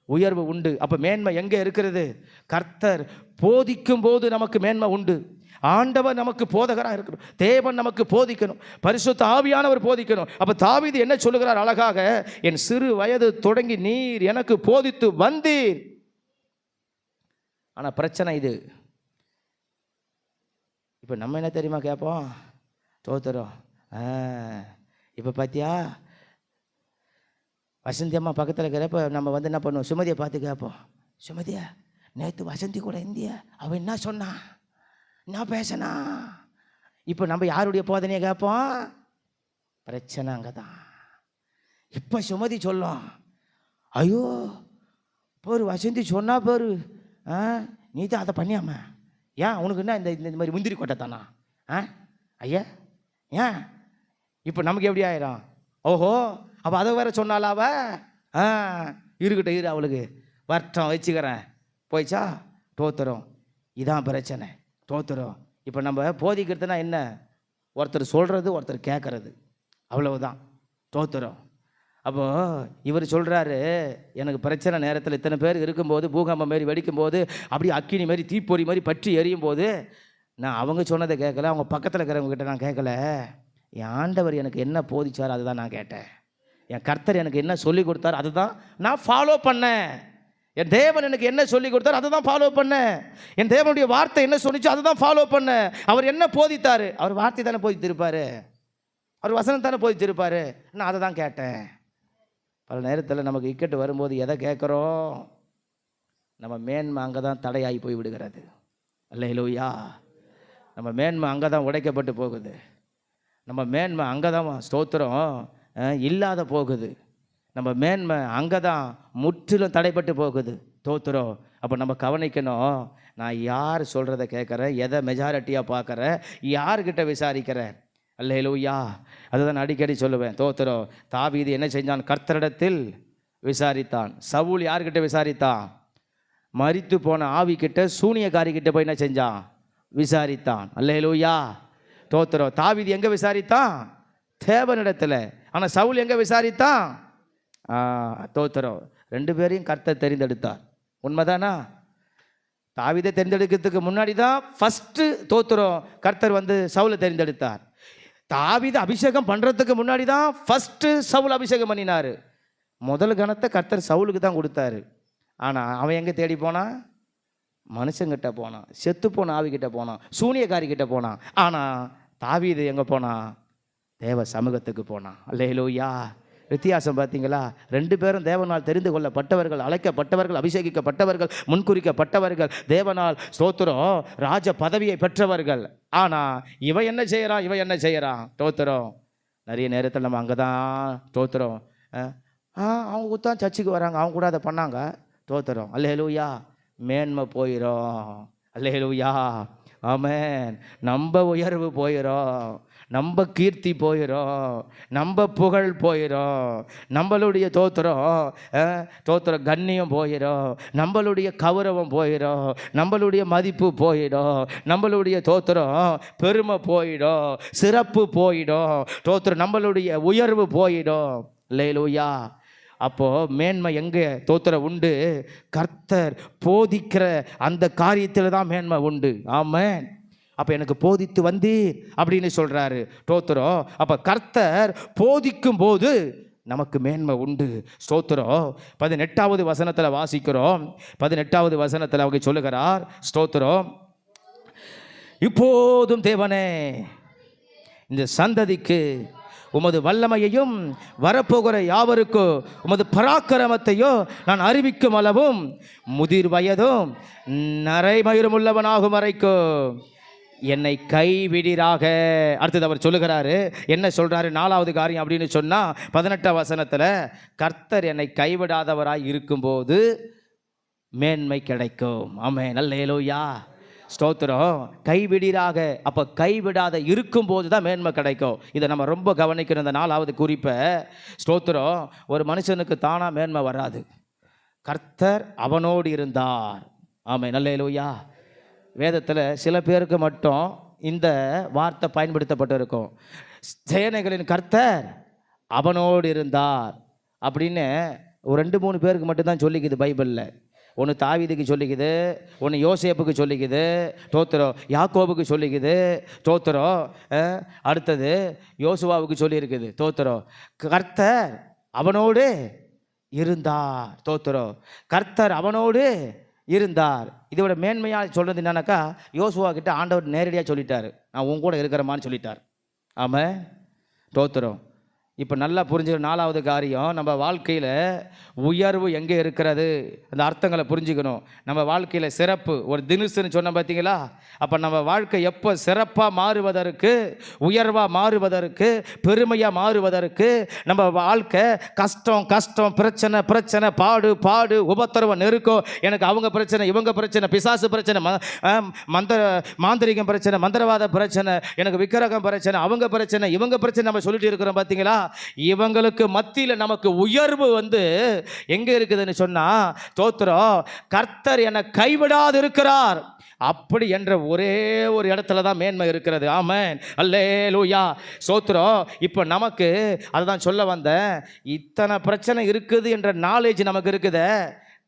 உயர்வு உண்டு. அப்போ மேன்மை எங்கே இருக்கிறது? கர்த்தர் போதிக்கும் போது நமக்கு மேன்மை உண்டு. ஆண்டவர் நமக்கு போதகராக இருக்கணும், தேவன் நமக்கு போதிக்கணும், பரிசுத்த ஆவியானவர் போதிக்கணும். அப்போ தாவீது என்ன சொல்லுகிறார் அழகாக, என் சிறு வயது தொடங்கி நீர் எனக்கு போதித்து வந்தீர். ஆனால் பிரச்சனை இது. இப்போ நம்ம என்ன தெரியுமா கேட்போம்? தோத்துறோம். இப்போ பார்த்தியா வசந்தி அம்மா பக்கத்தில் இருக்கிறப்ப நம்ம வந்து என்ன பண்ணுவோம், சுமதியை பார்த்து கேட்போம், சுமதியா நேற்று வசந்தி கூட இந்தியா அவன் என்ன சொன்னா, என்ன பேசினா? இப்போ நம்ம யாருடைய போதனையை கேட்போம்? பிரச்சனை அங்கே தான். இப்போ சுமதி சொல்லும், ஐயோ போரு வசந்தி சொன்னா போரு, நீ தான் அதை பண்ணியாம, ஏன் உனக்கு என்ன இந்த மாதிரி முந்திரி கொட்டை தானா? ஐயா ஏன்? இப்போ நமக்கு எப்படி ஆயிரும்? ஓஹோ, அப்போ அதை வேற சொன்னாலாவ, இருக்கட்டும் இரு அவளுக்கு வருத்தம் வச்சுக்கிறேன், போயிச்சா தோத்துறோம். இதான் பிரச்சனை, தோத்துறோம். இப்போ நம்ம போதிக்கிறதுனா என்ன? ஒருத்தர் சொல்கிறது ஒருத்தர் கேட்கறது, அவ்வளவுதான். தோத்துறோம். அப்போது இவர் சொல்கிறாரு, எனக்கு பிரச்சனை நேரத்தில் இத்தனை பேர் இருக்கும்போது, பூகம்பம் மாரி வெடிக்கும்போது, அப்படியே அக்கினி மாரி தீப்பொறி மாதிரி பற்றி எரியும் போது, நான் அவங்க சொன்னதை கேட்கல, அவங்க பக்கத்தில் இருக்கிறவங்க கிட்ட நான் கேட்கல, என் ஆண்டவர் எனக்கு என்ன போதிச்சார் அதுதான் நான் கேட்டேன். என் கர்த்தர் எனக்கு என்ன சொல்லி கொடுத்தார் அதுதான் நான் ஃபாலோ பண்ணேன். என் தேவன் எனக்கு என்ன சொல்லி கொடுத்தார் அதை தான் ஃபாலோ பண்ணேன். என் தேவனுடைய வார்த்தை என்ன சொன்னிச்சோ அதை தான் ஃபாலோ பண்ணேன். அவர் என்ன போதித்தார்? அவர் வார்த்தை தானே போதித்திருப்பார், அவர் வசனம் தானே போதித்திருப்பார். நான் அதை தான் கேட்டேன். பல நேரத்தில் நமக்கு இக்கட்டு வரும்போது எதை கேட்குறோம்? நம்ம மேன்மை அங்கே தான் தடையாகி போய் விடுகிறது. அல்லேலூயா. நம்ம மேன்மை அங்கே தான் உடைக்கப்பட்டு போகுது. நம்ம மேன்மை அங்கே தான் ஸ்தோத்திரம் இல்லாத போகுது. நம்ம மேன்மை அங்கே தான் முற்றிலும் தடைப்பட்டு போகுது. தோத்துறோம். அப்போ நம்ம கவனிக்கணும், நான் யார் சொல்கிறத கேட்குறேன், எதை மெஜாரிட்டியாக பார்க்குறேன், யார்கிட்ட விசாரிக்கிறேன். அல்லேலூயா. அதுதான் நான் அடிக்கடி சொல்லுவேன். தோத்துறோம். தாவீது என்ன செஞ்சான்? கர்த்தரிடத்தில் விசாரித்தான். சவுல் யார்கிட்ட விசாரித்தான்? மரித்து போன ஆவிக்கிட்ட, சூனியக்காரிக்கிட்ட போய் என்ன செஞ்சான்? விசாரித்தான். அல்லேலூயா. தோத்துறோம். தாவீது எங்கே விசாரித்தான்? தேவனிடத்தில். ஆனால் சவுல் எங்கே விசாரித்தான்? தோத்துறோம். ரெண்டு பேரையும் கர்த்தர் தெரிந்தெடுத்தார். உண்மைதானா? தாவீதை தெரிந்தெடுக்கிறதுக்கு முன்னாடி தான் ஃபஸ்ட்டு தோத்துறோம் கர்த்தர் வந்து சவுலை தெரிந்தெடுத்தார். தாவீதை அபிஷேகம் பண்ணுறதுக்கு முன்னாடி தான் ஃபஸ்ட்டு சவுல் அபிஷேகம் பண்ணினார். முதல் கணத்தை கர்த்தர் சவுலுக்கு தான் கொடுத்தாரு. ஆனால் அவன் எங்கே தேடி போனான்? மனுஷங்கிட்ட போனான், செத்து போன ஆவிக்கிட்ட போனான், சூனியக்காரிக்கிட்ட போனான். ஆனால் தாவீது எங்கே போனான்? தேவ சமூகத்துக்கு போனான். அல்லேலூயா. வித்தியாசம் பார்த்தீங்களா? ரெண்டு பேரும் தேவனால் தெரிந்து கொள்ளப்பட்டவர்கள், அழைக்கப்பட்டவர்கள், அபிஷேகிக்கப்பட்டவர்கள், முன்குறிக்கப்பட்டவர்கள், தேவனால் ஸ்தோத்திரம் ராஜ பதவியை பெற்றவர்கள். ஆனால் இவன் என்ன செய்கிறான், இவன் என்ன செய்கிறான்? தோத்துறோம். நிறைய நேரத்தில் நம்ம அங்கே தான் தோத்துறோம். அவங்க தான் சர்ச்சுக்கு வராங்க, அவங்க கூட அதை பண்ணாங்க. தோத்துறோம். அல்லேலூயா. மேன்மை போயிடும். அல்லேலூயா. ஆமென். நம்ம உயர்வு போயிடும், நம்ம கீர்த்தி போயிடும், நம்ம புகழ் போயிடும், நம்மளுடைய தோத்திரம் கண்ணியம் போயிடும், நம்மளுடைய கௌரவம் போயிடும், நம்மளுடைய மதிப்பு போயிடும், நம்மளுடைய தோத்திரம் பெருமை போயிடும், சிறப்பு போயிடும், தோத்திரம் நம்மளுடைய உயர்வு போயிடும். அல்லேலூயா. அப்போது மேன்மை எங்கே தோத்திரம் உண்டு? கர்த்தர் போதிக்கிற அந்த காரியத்தில் தான் மேன்மை உண்டு. ஆமென். அப்போ எனக்கு போதித்து வந்தீர் அப்படின்னு சொல்கிறாரு தோத்திரம். அப்போ கர்த்தர் போதிக்கும் போது நமக்கு மேன்மை உண்டு. ஸ்தோத்திரம். 18வது வசனத்தில் வாசிக்கிறோம். 18வது வசனத்தில் அவங்க சொல்லுகிறார், ஸ்தோத்திரம், இப்போதும் தேவனே இந்த சந்ததிக்கு உமது வல்லமையையும் வரப்போகிற யாவருக்கும் உமது பராக்கிரமத்தையும் நான் அறிவிக்கும் அளவும் முதிர் வயதும் நரைமயிரும் உள்ளவனாகும் வரைக்கும் என்னை கைவிடீராக. அடுத்தது அவர் சொல்லுகிறாரு, என்ன சொல்கிறாரு? 4வது காரியம் அப்படின்னு சொன்னால் 18ஆம் வசனத்தில் கர்த்தர் என்னை கைவிடாதவராய் இருக்கும்போது மேன்மை கிடைக்கும். ஆமென். அல்லேலூயா. ஸ்தோத்திரம். கைவிடீராக. அப்போ கைவிடாத இருக்கும்போது தான் மேன்மை கிடைக்கும். இதை நம்ம ரொம்ப கவனிக்கணும். இந்த 4வது குறிப்பை. ஸ்தோத்திரம். ஒரு மனுஷனுக்கு தானாக மேன்மை வராது. கர்த்தர் அவனோடு இருந்தார். ஆமென், அல்லேலூயா. வேதத்தில் சில பேருக்கு மட்டும் இந்த வார்த்தை பயன்படுத்தப்பட்டு இருக்கும். சேனைகளின் கர்த்தர் அவனோடு இருந்தார் அப்படின்னு ஒரு 2-3 பேருக்கு மட்டும்தான் சொல்லிக்குது பைபிளில். ஒன்று தாவீதுக்கு சொல்லிக்குது, ஒன்று யோசேப்புக்கு சொல்லிக்குது, தோத்திரம் யாக்கோபுக்கு சொல்லிக்குது, தோத்திரம் அடுத்தது யோசுவாவுக்கு சொல்லியிருக்குது. தோத்திரம் கர்த்தர் அவனோடு இருந்தார். தோத்திரம் கர்த்தர் அவனோடு இருந்தார். இதோட மேன்மையாக சொல்கிறது என்னன்னாக்கா, யோசுவா கிட்ட ஆண்டவர் நேரடியாக சொல்லிட்டார், நான் உன் கூட இருக்கிறமான்னு சொல்லிட்டார். ஆமாம், தோத்திரம். இப்போ நல்லா புரிஞ்சுக்கிற 4வது காரியம், நம்ம வாழ்க்கையில் உயர்வு எங்கே இருக்கிறது, அந்த அர்த்தங்களை புரிஞ்சுக்கணும். நம்ம வாழ்க்கையில் சிறப்பு ஒரு தினுசுன்னு சொன்ன பார்த்தீங்களா, அப்போ நம்ம வாழ்க்கை எப்போ சிறப்பாக மாறுவதற்கு, உயர்வாக மாறுவதற்கு, பெருமையாக மாறுவதற்கு, நம்ம வாழ்க்கை கஷ்டம் கஷ்டம், பிரச்சனை பிரச்சனை, பாடு பாடு, உபத்திரவம், நெருக்கம், எனக்கு அவங்க பிரச்சனை, இவங்க பிரச்சனை, பிசாசு பிரச்சனை, மாந்திரிகம் பிரச்சனை, மந்திரவாத பிரச்சனை, எனக்கு விக்கிரகம் பிரச்சனை, அவங்க பிரச்சனை, இவங்க பிரச்சனை நம்ம சொல்லிட்டு இருக்கிறோம் பார்த்தீங்களா. இவங்களுக்கு மத்தியில் நமக்கு உயர்வு எங்க இருக்குதுன்னு சொன்னா, தோத்திரம் கர்த்தர் என்னை கைவிடாது இருக்கிறார் அப்படி என்ற ஒரே ஒரு இடத்துல தான் மேன்மை இருக்கிறது. ஆமென், அல்லேலூயா, ஸ்தோத்திரம். இப்போ நமக்கு அதுதான் சொல்ல வந்தேன், இத்தனை பிரச்சனை இருக்குது என்ற நாலேஜ் நமக்கு இருக்குதே,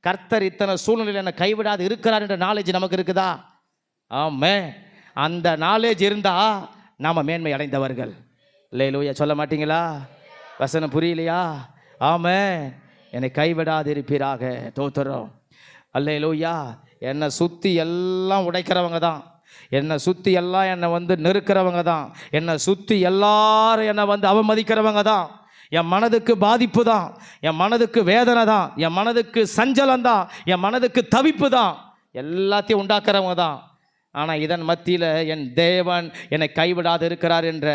கர்த்தர் இத்தனை சூழ்நிலையில் என்னை கைவிடாது இருக்கிறார் என்ற நாலேஜ் நமக்கு இருக்குதா? ஆமென். அந்த நாலேஜ் இருந்தா நாம மேன்மை அடைந்தவர்கள். அல்லேலூயா சொல்ல மாட்டீங்களா? வசனம் புரியலையா? ஆமென். என்னை கைவிடாது இருப்பீராக. தோத்திரம், அல்லேலூயா. என்னை சுற்றி எல்லாம் உடைக்கிறவங்க தான், என்னை சுற்றி எல்லாம் என்னை நெருக்கிறவங்க தான், என்னை சுற்றி எல்லாரும் என்னை அவமதிக்கிறவங்க தான், என் மனதுக்கு பாதிப்பு தான், என் மனதுக்கு வேதனை தான், என் மனதுக்கு சஞ்சலம் தான், என் மனதுக்கு தவிப்பு தான், எல்லாத்தையும் உண்டாக்குறவங்க தான். ஆனால் இதன் மத்தியில் என் தேவன் என்னை கைவிடாது இருக்கிறார் என்ற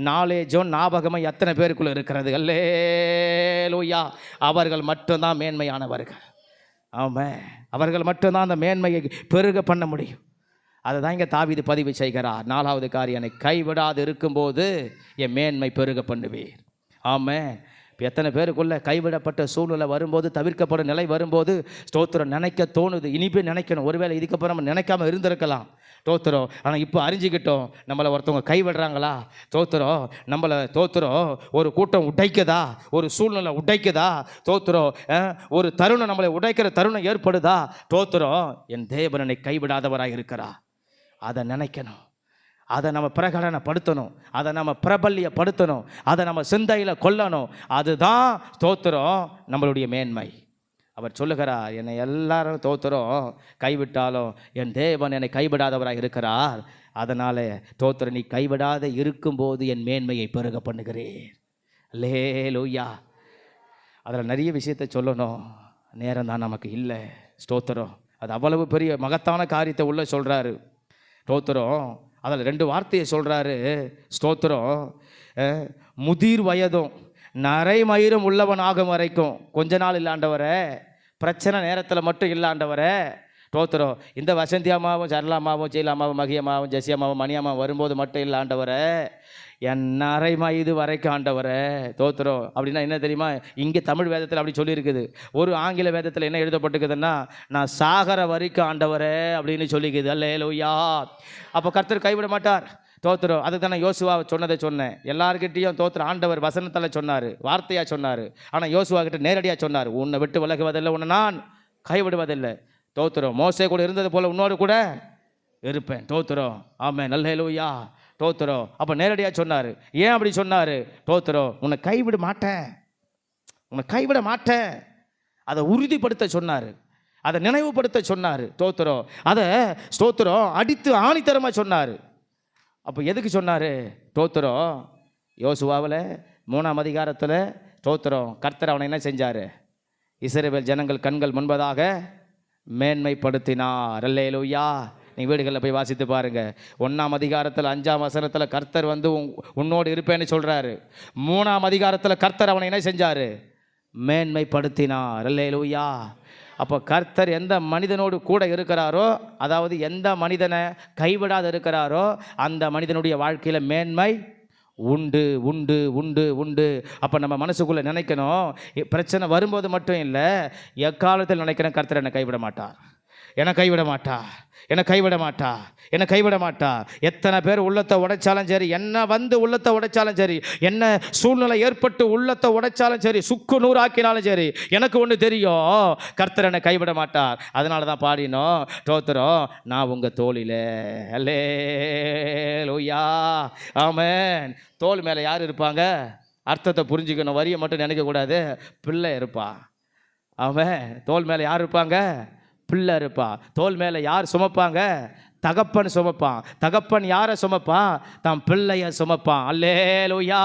நாலேஜும் ஞாபகமும் எத்தனை பேருக்குள்ளே இருக்கிறது? அல்லேலூயா. அவர்கள் மட்டும்தான் மேன்மையானவர்கள். ஆமாம், அவர்கள் மட்டும்தான் அந்த மேன்மையை பெருக பண்ண முடியும். அதை தான் இங்கே தாவீது பதிவு செய்கிறார். 4வது காரியம், என்னை கைவிடாது இருக்கும்போது என் மேன்மை பெருக பண்ணுவீர். ஆமாம். இப்போ எத்தனை பேருக்குள்ளே கைவிடப்பட்ட சூழ்நிலை வரும்போது, தவிர்க்கப்படும் நிலை வரும்போது, ஸ்தோத்திரம் நினைக்க தோணுது, இனிப்பே நினைக்கணும். ஒருவேளை இதுக்கப்புறம் நம்ம நினைக்காம இருந்திருக்கலாம், தோத்திரம். ஆனால் இப்போ அறிஞ்சிக்கிட்டோம், நம்மளை ஒருத்தவங்க கைவிடுறாங்களா, தோத்திரம், நம்மளை தோத்திரம் ஒரு கூட்டம் உடைக்குதா, ஒரு சூழ்நிலை உடைக்குதா, தோத்திரம் ஒரு தருணம் நம்மளை உடைக்கிற தருணம் ஏற்படுதா, தோத்திரம் என் தேவனை கைவிடாதவராக இருக்கிறா. அதை நினைக்கணும், அதை நம்ம பிரகடனப்படுத்தணும், அதை நம்ம பிரபல்யப்படுத்தணும், அதை நம்ம சிந்தையில் கொள்ளணும். அதுதான் தோத்திரம் நம்மளுடைய மேன்மை. அவர் சொல்லுகிறார், என்னை எல்லாரும் தோத்திரம் கைவிட்டாலும் என் தேவன் என்னை கைவிடாதவராக இருக்கிறார். அதனால் தோத்திரம் நீ கைவிடாத இருக்கும்போது என் மேன்மையை பெருக பண்ணுகிறேன். அல்லேலூயா. அதில் நிறைய விஷயத்தை சொல்லணும், நேரம் தான் நமக்கு இல்லை. ஸ்தோத்திரம். அது அவ்வளவு பெரிய மகத்தான காரியத்தை உள்ள சொல்கிறாரு. ஸ்தோத்திரம். அதில் 2 வார்த்தையை சொல்கிறாரு. ஸ்தோத்திரம். முதிர் வயதும் நரைமயிரும் உள்ளவன் ஆகும் வரைக்கும், கொஞ்ச நாள் இல்லாண்டவரே, பிரச்சனை நேரத்தில் மட்டும் இல்லாண்டவரே, ஸ்தோத்திரம். இந்த வசந்தி அம்மாவும் சரளாமாவும் சீலாமாவும் மகியம்மாவும் ஜெசியம்மாவும் மணியம்மாவும் வரும்போது மட்டும் இல்லாண்டவரே, என் நரைமயிது வரைக்கும் ஆண்டவரே. தோத்திரம். அப்படின்னா என்ன தெரியுமா? இங்கே தமிழ் வேதத்தில் அப்படி சொல்லியிருக்குது. ஒரு ஆங்கில வேதத்தில் என்ன எழுதப்பட்டிருக்குதுன்னா, நான் சாகர வரைக்கும் ஆண்டவரே அப்படின்னு சொல்லிக்குது. அல்லேலூயா. அப்போ கர்த்தர் கைவிட மாட்டார். தோத்திரம். அதுக்கு தானே யோசுவா சொன்னதை சொன்னேன். எல்லார்கிட்டையும் தோத்திரம் ஆண்டவர் வசனத்தில் சொன்னார், வார்த்தையாக சொன்னார். ஆனால் யோசுவா கிட்ட நேரடியாக சொன்னார், உன்னை விட்டு விலகுவதில்லை, உன்னை நான் கைவிடுவதில்லை. தோத்திரம். மோசே கூட இருந்தது போல் உன்னோடு கூட இருப்பேன். தோத்திரம். ஆமென், அல்லேலூயா. தோத்திரம். அப்போ நேரடியாக சொன்னார். ஏன் அப்படி சொன்னார்? தோத்திரம். உன்னை கைவிட மாட்டேன், உன்னை கைவிட மாட்டேன், அதை உறுதிப்படுத்த சொன்னார், அதை நினைவுபடுத்த சொன்னார். தோத்திரம். அதை ஸ்தோத்திரம் அடித்து ஆணித்தரமாக சொன்னார். அப்போ எதுக்கு சொன்னார்? தோத்திரம். யோசுவாவில் 3ஆம் அதிகாரத்தில் தோத்திரம் கர்த்தர் அவனை என்ன செஞ்சார்? இஸ்ரவேல் ஜனங்கள் கண்கள் முன்பதாக மேன்மைப்படுத்தினார். அல்லேலூயா. நீங்கள் வீடுகளில் போய் வாசித்து பாருங்கள். 1ஆம் அதிகாரத்தில் 5ஆம் வசனத்தில் கர்த்தர் உன்னோடு இருப்பேன்னு சொல்கிறாரு. 3ஆம் அதிகாரத்தில் கர்த்தர் அவனை என்ன செஞ்சார்? மேன்மைப்படுத்தினார். அல்லேலூயா. அப்போ கர்த்தர் எந்த மனிதனோடு கூட இருக்கிறாரோ, அதாவது எந்த மனிதனை கைவிடாது இருக்கிறாரோ, அந்த மனிதனுடைய வாழ்க்கையில் மேன்மை உண்டு உண்டு உண்டு உண்டு. அப்போ நம்ம மனசுக்குள்ளே நினைக்கணும், பிரச்சனை வரும்போது மட்டும் இல்லை, எக்காலத்தில் நினைக்கிறேன் கர்த்தர் என்னை கைவிட மாட்டார், என்னை கைவிட மாட்டா, என்னை கைவிட மாட்டா, என்னை கைவிட மாட்டா. எத்தனை பேர் உள்ளத்தை உடைச்சாலும் சரி, என்ன வந்து உள்ளத்தை உடைச்சாலும் சரி, என்ன சூழ்நிலை ஏற்பட்டு உள்ளத்தை உடைச்சாலும் சரி, சுக்கு நூறாக்கினாலும் சரி, எனக்கு ஒன்று தெரியும், கர்த்தர் என்னை கைவிட மாட்டார். அதனால தான் பாடினோம், ஸ்தோத்திரம், நான் உங்கள் தோளிலே. அல்லேலூயா, ஆமென். தோள் மேலே யார் இருப்பாங்க? அர்த்தத்தை புரிஞ்சுக்கணும், வரியை மட்டும் நினைக்கக்கூடாது. பிள்ளை இருப்பா. ஆமென். தோள் மேலே யார் இருப்பாங்க? பிள்ளை இருப்பா. தோல் மேலே யார் சுமப்பாங்க? தகப்பன் சுமப்பான். தகப்பன் யாரை சுமப்பான்? தான் பிள்ளைய சுமப்பான். அல்லேலூயா.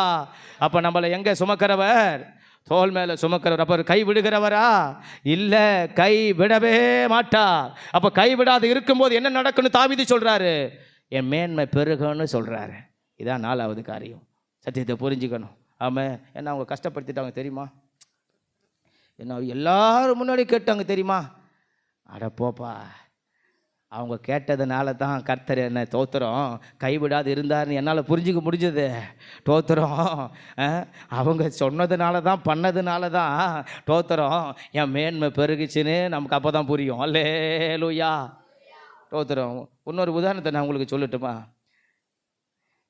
அப்போ நம்மளை எங்கே சுமக்கிறவர்? தோல் மேலே சுமக்கிறவர். அப்போ கை விடுகிறவரா? இல்லை, கை விடவே மாட்டார். அப்போ கை விடாது இருக்கும்போது என்ன நடக்குன்னு தாவீது சொல்கிறாரு, என் மேன்மை பெருகன்னு சொல்கிறாரு. இதான் 4வது காரியம். சத்தியத்தை புரிஞ்சுக்கணும். ஆமாம். என்ன அவங்க கஷ்டப்படுத்திட்டாங்க தெரியுமா? என்ன எல்லாரும் முன்னாடி கேட்டாங்க தெரியுமா? அட போப்பா, அவங்க கேட்டதுனால தான் கர்த்தர் என்ன தோத்திரம் கைவிடாது இருந்தார்னு என்னால் புரிஞ்சுக்க முடிஞ்சது. தோத்திரம் அவங்க சொன்னதுனால தான், பண்ணதுனால தான் தோத்திரம் என் மேன்மை பெருகுச்சுன்னு நமக்கு அப்போ தான் புரியும். அல்லேலூயா, தோத்திரம். இன்னொரு உதாரணத்தை நான் உங்களுக்கு சொல்லட்டுமா?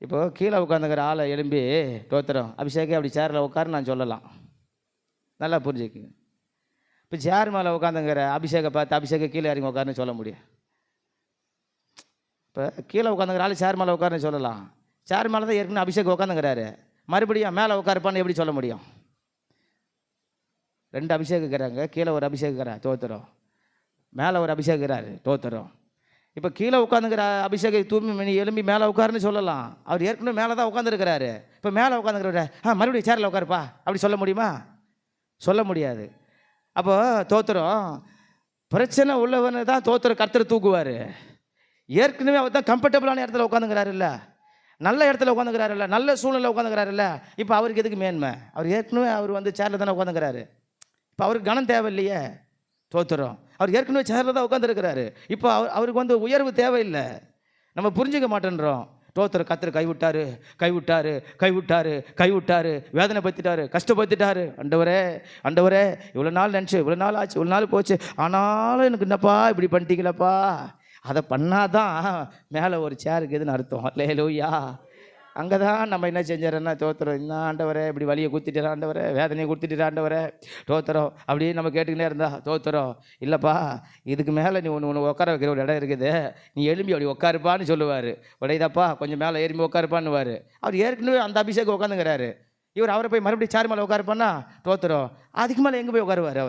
இப்போ கீழே உட்காந்துக்கிற ஆளை எழும்பி தோத்திரம் அபிஷேகம் அப்படி சேரில் உட்காரு நான் சொல்லலாம், நல்லா புரிஞ்சுக்குங்க. இப்போ சேர் மேலே உட்காந்துங்கிற அபிஷேகை பார்த்து அபிஷேகம் கீழே இறங்கி உட்காருன்னு சொல்ல முடியும்? இப்போ கீழே உட்காந்துங்கிற ஆள் சேர் மேலே உட்காருன்னு சொல்லலாம். சேர் மேலே தான் ஏற்கனவே அபிஷேகம் உட்காந்துங்கிறாரு, மறுபடியும் மேலே உட்காருப்பான்னு எப்படி சொல்ல முடியும்? 2 அபிஷேகிக்கிறாங்க, கீழே ஒரு அபிஷேகிக்கிறார் தோத்திரம், மேலே ஒரு அபிஷேகிக்கிறாரு தோத்திரம். இப்போ கீழே உட்காந்துங்கிற அபிஷேகை தூமி எழும்பி மேலே உட்காருன்னு சொல்லலாம். அவர் ஏற்கனவே மேலே தான் உட்காந்துருக்கிறாரு. இப்போ மேலே உட்காந்துக்கிறவர மறுபடியும் சேரில் உட்காருப்பா அப்படி சொல்ல முடியுமா? சொல்ல முடியாது. அப்போ தோத்திரம் பிரச்சனை உள்ளவனை தான் தோத்திரம் கர்த்தர் தூக்குவார். ஏற்கனவே அவர் தான் கம்ஃபர்டபுளான இடத்துல உட்காந்துங்கிறாரு இல்லை, நல்ல இடத்துல உட்காந்துக்கிறாரு இல்லை, நல்ல சூழ்நிலை உட்காந்துக்கிறாரு இல்லை. இப்போ அவருக்கு எதுக்கு மேன்மை? அவர் ஏற்கனவே அவர் வந்து சேரில் தானே உட்காந்துக்கிறாரு. இப்போ அவருக்கு கனம் தேவை இல்லையே. தோத்திரம் அவர் ஏற்கனவே சேரில் தான் உட்காந்துருக்கிறாரு. இப்போ அவருக்கு வந்து உயர்வு தேவையில்லை. நம்ம புரிஞ்சுக்க மாட்டேன்றோம். தோத்திரம் கர்த்தர் கைவிட்டார், கைவிட்டார், கைவிட்டார், கைவிட்டார், வேதனை படுத்திட்டாரு, கஷ்டப்படுத்திட்டாரு. ஆண்டவரே, ஆண்டவரே, இவ்வளோ நாள் நினச்சி, இவ்வளோ நாள் ஆச்சு, இவ்வளோ நாள் போச்சு, ஆனாலும் எனக்கு என்னப்பா இப்படி பண்ணிட்டீங்களப்பா. அதை பண்ணாதான் மேலே ஒரு சேருக்கு எதுன்னு அர்த்தம். அல்லேலூயா. அங்கே தான் நம்ம என்ன செஞ்சிடறோன்னா தோத்திரம், இன்னும் ஆண்டவரே இப்படி வலியை கொடுத்துட்டு ஆண்டவரே, வேதனையை கொடுத்துட்டு ஆண்டவரே தோத்திரம் அப்படியே நம்ம கேட்டுக்கிட்டே இருந்தா தோத்திரம் இல்லைப்பா, இதுக்கு மேலே நீ ஒன்று உட்கார வைக்கிற ஒரு இடம் இருக்குது, நீ எழும்பி அப்படி உட்காருப்பான்னு சொல்லுவார். உடையதாப்பா கொஞ்சம் மேலே எறும்பி உட்காருப்பான்னுவார். அவர் ஏற்கனவே அந்த அபிஷேகம் உட்காந்துங்கிறாரு. இவர் அவரை போய் மறுபடியும் சேர் மேலே உட்காருப்பான்னா தோத்திரம் அதுக்கு மேலே எங்கே போய் உட்காருவார்?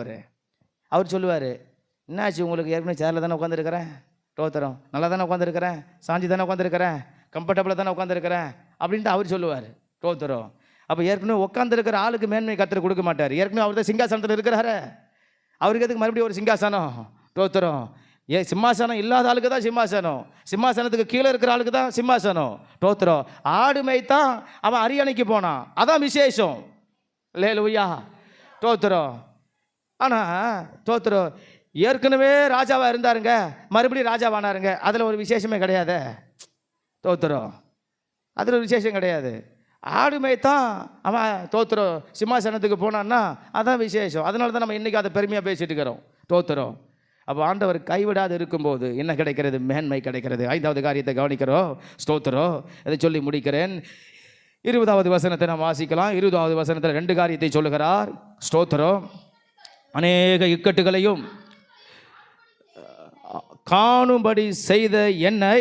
அவர் சொல்லுவார், என்னாச்சு உங்களுக்கு, ஏற்கனவே சேரில் தானே உட்காந்துருக்கிறேன், தோத்திரம் நல்லா தானே உட்காந்துருக்கிறேன், சாஞ்சி தானே உட்காந்துருக்கிறேன், கம்ஃபர்டபுளாக தானே உட்காந்துருக்கிறேன் அப்படின்ட்டு அவர் சொல்லுவார். தோத்திரம். அப்போ ஏற்கனவே உட்காந்துருக்கிற ஆளுக்கு மேன்மை கர்த்தர் கொடுக்க மாட்டார். ஏற்கனவே அவர் தான் சிங்காசனத்தில் இருக்கிறாரு, அவருக்கு எதுக்கு மறுபடியும் ஒரு சிங்காசனம்? தோத்திரம். சிம்மாசனம் இல்லாத ஆளுக்கு தான் சிம்மாசனம், சிம்மாசனத்துக்கு கீழே இருக்கிற ஆளுக்கு தான் சிம்மாசனம். தோத்திரம். ஆடு மேய்த்தான் அவன் அரியணைக்கு போனான், அதான் விசேஷம். அல்லேலூயா. தோத்திரம். ஆனால் தோத்திரம் ஏற்கனவே ராஜாவாக இருந்தாருங்க, மறுபடியும் ராஜாவானாருங்க, அதில் ஒரு விசேஷமே கிடையாது. தோத்திரம். அதில் ஒரு விசேஷம் கிடையாது. ஆடு மேய்த்தான் அவன் தோத்திரம் சிம்மாசனத்துக்கு போனான்னா அதான் விசேஷம். அதனால தான் நம்ம இன்றைக்கி அதை பெருமையாக பேசிட்டு இருக்கிறோம். தோத்திரம். அப்போ ஆண்டவர் கைவிடாது இருக்கும்போது என்ன கிடைக்கிறது? மேன்மை கிடைக்கிறது. 5வது காரியத்தை கவனிக்கிறோம். ஸ்தோத்திரம். இதை சொல்லி முடிக்கிறேன். 20வது வசனத்தை நாம் வாசிக்கலாம். 20வது வசனத்தில் 2 காரியத்தை சொல்லுகிறார். ஸ்தோத்திரம். அநேக இக்கட்டுகளையும் காணும்படி செய்த என்னை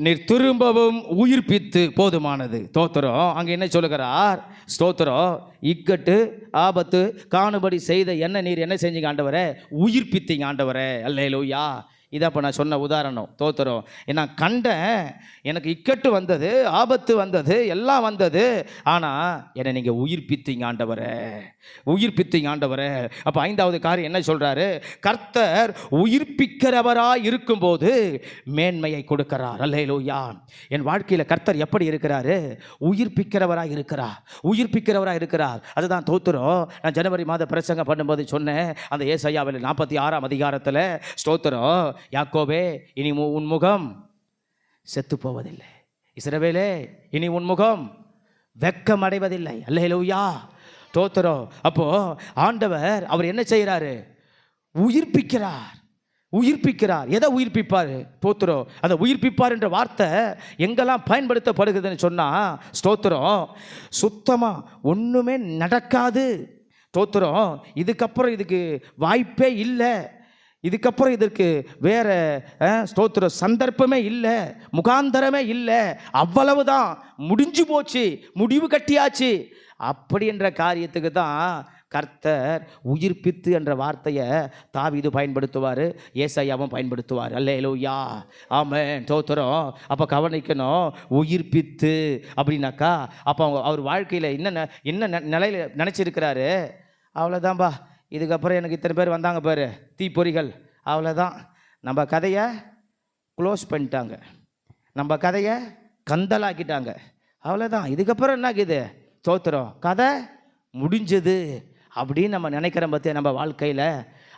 நீர் திரும்பவும் உயிர்ப்பித்து போதுமானது. தோத்திரம். அங்கே என்ன சொல்லுகிறார்? ஸ்தோத்திரம். இக்கட்டு ஆபத்து காணும்படி செய்த என்ன நீர் என்ன செஞ்சீங்க ஆண்டவரே? உயிர்ப்பித்தீங்க ஆண்டவரே. அல்லேலூயா. இதை அப்போ நான் சொன்ன உதாரணம். தோத்திரம். நான் கண்டேன், எனக்கு இக்கட்டு வந்தது, ஆபத்து வந்தது, எல்லாம் வந்தது, ஆனால் என்னை நீங்கள் உயிர்ப்பித்தீங்க ஆண்டவரே, உயிர்ப்பித்தீங்க ஆண்டவரே. அப்போ 5வது காரியம் என்ன சொல்கிறாரு? கர்த்தர் உயிர்ப்பிக்கிறவராக இருக்கும்போது மேன்மையை கொடுக்கிறார். அல்லேலூயா. என் வாழ்க்கையில் கர்த்தர் எப்படி இருக்கிறாரு? உயிர்ப்பிக்கிறவராக இருக்கிறார், உயிர்ப்பிக்கிறவராக இருக்கிறார். அதுதான் தோத்திரம். நான் ஜனவரி மாத பிரசங்கம் பண்ணும்போது சொன்னேன், அந்த ஏசாயாவில் 46ஆம் அதிகாரத்தில் ஸ்தோத்திரம். யாக்கோபே, இனி உன் முகம் செத்து போவதில்லை, இஸ்ரவேலே இனி உன் முகம் வெட்கம் அடைவதில்லை. அல்லேலூயா, ஸ்தோத்திரம். அப்போ ஆண்டவர் அவர் என்ன செய்கிறாரு? உயிர்ப்பிக்கிறார். உயிர்ப்பிக்கிறார். எதை உயிர்ப்பிப்பார்? ஸ்தோத்திரம். அந்த உயிர்ப்பிப்பார் என்ற வார்த்தை எங்கெல்லாம் பயன்படுத்தப்படுகிறதுன்னு சொன்னால், ஸ்தோத்திரம், சுத்தமாக ஒன்றுமே நடக்காது. ஸ்தோத்திரம். இதுக்கப்புறம் இதுக்கு வாய்ப்பே இல்லை, இதுக்கப்புறம் இதற்கு வேற ஸ்தோத்திர சந்தர்ப்பமே இல்லை, முகாந்தரமே இல்லை, அவ்வளவுதான், முடிஞ்சு போச்சு, முடிவு கட்டியாச்சு அப்படின்ற காரியத்துக்கு தான் கர்த்தர் உயிர்ப்பித்து என்ற வார்த்தையை தாவீது பயன்படுத்துவார், ஏசாயாவும் பயன்படுத்துவார். அல்லேலூயா, ஆமென், ஸ்தோத்திரம். அப்போ கவனிக்கணும், உயிர்ப்பித்து அப்படின்னாக்கா அப்போ அவர் வாழ்க்கையில் என்ன நிலையில் நினச்சிருக்கிறாரு? அவ்வளோதான்பா, இதுக்கப்புறம் எனக்கு இத்தனை பேர் வந்தாங்க பாரு, தீப்பொறிகள், அவ்வளோதான், நம்ம கதையை க்ளோஸ் பண்ணிட்டாங்க, நம்ம கதையை கந்தலாக்கிட்டாங்க, அவ்வளோதான், இதுக்கப்புறம் என்ன ஆகுது? ஸ்தோத்திரம், கதை முடிஞ்சது அப்படின்னு நம்ம நினைக்கிறோம். பார்த்தியா, நம்ம வாழ்க்கையில்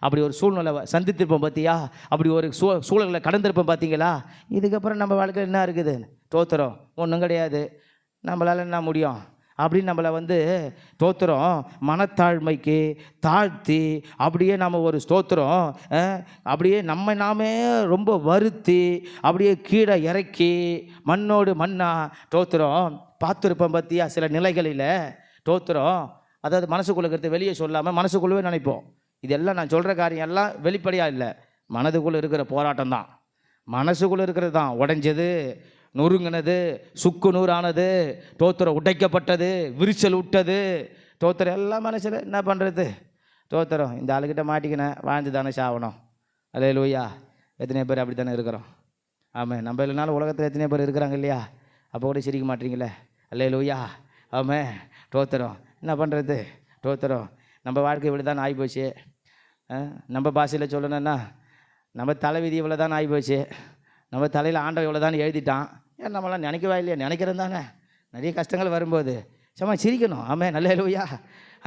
அப்படி ஒரு சூழ்நிலை சந்தித்திருப்போம் பார்த்தியா, அப்படி ஒரு சூழலை கடந்திருப்போம் பார்த்தீங்களா? இதுக்கப்புறம் நம்ம வாழ்க்கையில் என்ன இருக்குது? ஸ்தோத்திரம், ஒன்றும் கிடையாது, நம்மளால் என்ன முடியும் அப்படின்னு நம்மளை ஸ்தோத்திரம் மனத்தாழ்மைக்கு தாழ்த்தி அப்படியே நம்ம ஒரு ஸ்தோத்திரம் அப்படியே நாமே ரொம்ப வருத்தி அப்படியே கீழே இறக்கி மண்ணோடு மண்ணா ஸ்தோத்திரம் பார்த்துருப்போம் பார்த்தியா சில நிலைகளில். ஸ்தோத்திரம், அதாவது மனசுக்குள்ளே இருக்கிறது வெளியே சொல்லாமல் மனசுக்குள்ளவே நினைப்போம். இதெல்லாம் நான் சொல்கிற காரியம் எல்லாம் வெளிப்படையாக இல்லை, மனதுக்குள்ளே இருக்கிற போராட்டம் தான், மனசுக்குள்ளே இருக்கிறது தான் உடைஞ்சது, நொறுங்கினது, சுக்கு நூறானது, ஸ்தோத்திரம் உடைக்கப்பட்டது, விரிச்சல் விட்டது, ஸ்தோத்திரம் எல்லாம் மனசில் என்ன பண்ணுறது? ஸ்தோத்திரம், இந்த ஆளுக்கிட்ட மாட்டிக்கினேன், வாழ்ந்து தானே சாகணும். அல்லேலூயா, எத்தனை பேர் அப்படி தானே இருக்கிறோம்? ஆமாம், நம்ம இல்லைனாலும் உலகத்தில் எத்தனை பேர் இருக்கிறாங்க இல்லையா? அப்போ கூட சிரிக்க மாட்டீங்களே. அல்லேலூயா, ஆமாம், ஸ்தோத்திரம், என்ன பண்ணுறது? ஸ்தோத்திரம், நம்ம வாழ்க்கை இவ்வளோ தான் ஆகிப்போச்சு. நம்ம பாஷையில் சொல்லணுன்னா நம்ம தலைவிதி இவ்வளோ தான் ஆகிப்போச்சு, நம்ம தலையில் ஆண்டவன் இவ்வளோ தான் எழுதிட்டான். ஏன் நம்மளாம் நினைக்கவா இல்லையா? நினைக்கிறது தானே. நிறைய கஷ்டங்கள் வரும்போது சும்மா சிரிக்கணும். ஆமாம், அல்லேலூயா,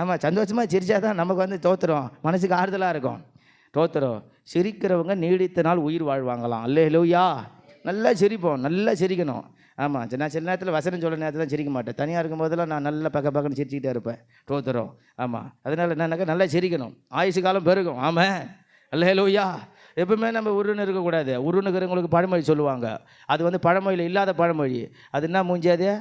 ஆமாம், சந்தோஷமாக சிரித்தா தான் நமக்கு ஸ்தோத்திரம் மனசுக்கு ஆறுதலாக இருக்கும். ஸ்தோத்திரம், சிரிக்கிறவங்க நீடித்த நாள் உயிர் வாழ்வாங்களாம். அல்லேலூயா, நல்லா சிரிப்போம், நல்லா சிரிக்கணும். ஆமாம், நான் சில நேரத்தில் வசனம் சொல்ல நேரத்தில் தான் சிரிக்க மாட்டேன், தனியாக இருக்கும் போதெல்லாம் நான் நல்லா பக்கன்னு சிரிச்சுக்கிட்டே இருப்பேன். ஸ்தோத்திரம், ஆமாம், அதனால் என்னன்னாக்கா நல்லா சிரிக்கணும், ஆயுசு காலம் பெருகும். ஆமாம், அல்லேலூயா. எப்பவுமே நம்ம உருன்னு இருக்கக்கூடாது. உருணுக்கிறவங்களுக்கு பழமொழி சொல்லுவாங்க, அது பழமொழியில் இல்லாத பழமொழி. அது என்ன மூஞ்சாதே?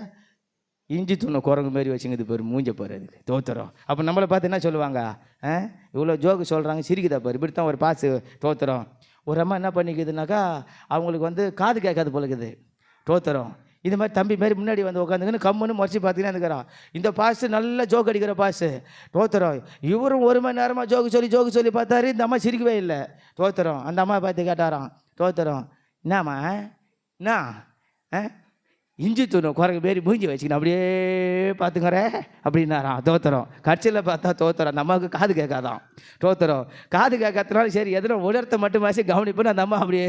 இஞ்சி துண்ணு குரங்கு மாரி வச்சுங்க, இது பேர் மூஞ்ச பாரு அதுக்கு. தோத்திரம். அப்போ நம்மளை பார்த்து என்ன சொல்லுவாங்க? இவ்வளோ ஜோக்கு சொல்கிறாங்க, சிரிக்குதா பாரு, இப்படி தான் ஒரு பாசு. தோத்திரம், ஒரு அம்மா என்ன பண்ணிக்குதுனாக்கா அவங்களுக்கு காது கேட்காது போலக்குது. தோத்திரம், இது மாதிரி தம்பி மாரி முன்னாடி உட்காந்துங்கன்னு கம்முன்னு முறைச்சி பார்த்தீங்கன்னா இருக்கிறான். இந்த பாசு நல்ல ஜோக்கு அடிக்கிற பாசு. தோத்திரம், இவரும் 1 மணி நேரமாக ஜோக்கு சொல்லி பார்த்தாரு, இந்த அம்மா சிரிக்கவே இல்லை. தோத்திரம், அந்த அம்மா பார்த்து கேட்டாராம். தோத்திரம், என்னம்மா என்ன இஞ்சி தூணும் குரங்கு மாரி மூஞ்சி வச்சுக்கணும் அப்படியே பார்த்துக்கிறே அப்படின்னாராம். தோத்திரம், கட்சியில் பார்த்தா தோத்திரம் அந்த அம்மாவுக்கு காது கேட்காதான். தோத்திரம், காது கேட்கறதுனால சரி எதுனா உணர்த்த மட்டுமாச்சு கவனிப்புன்னு அந்த அம்மா அப்படியே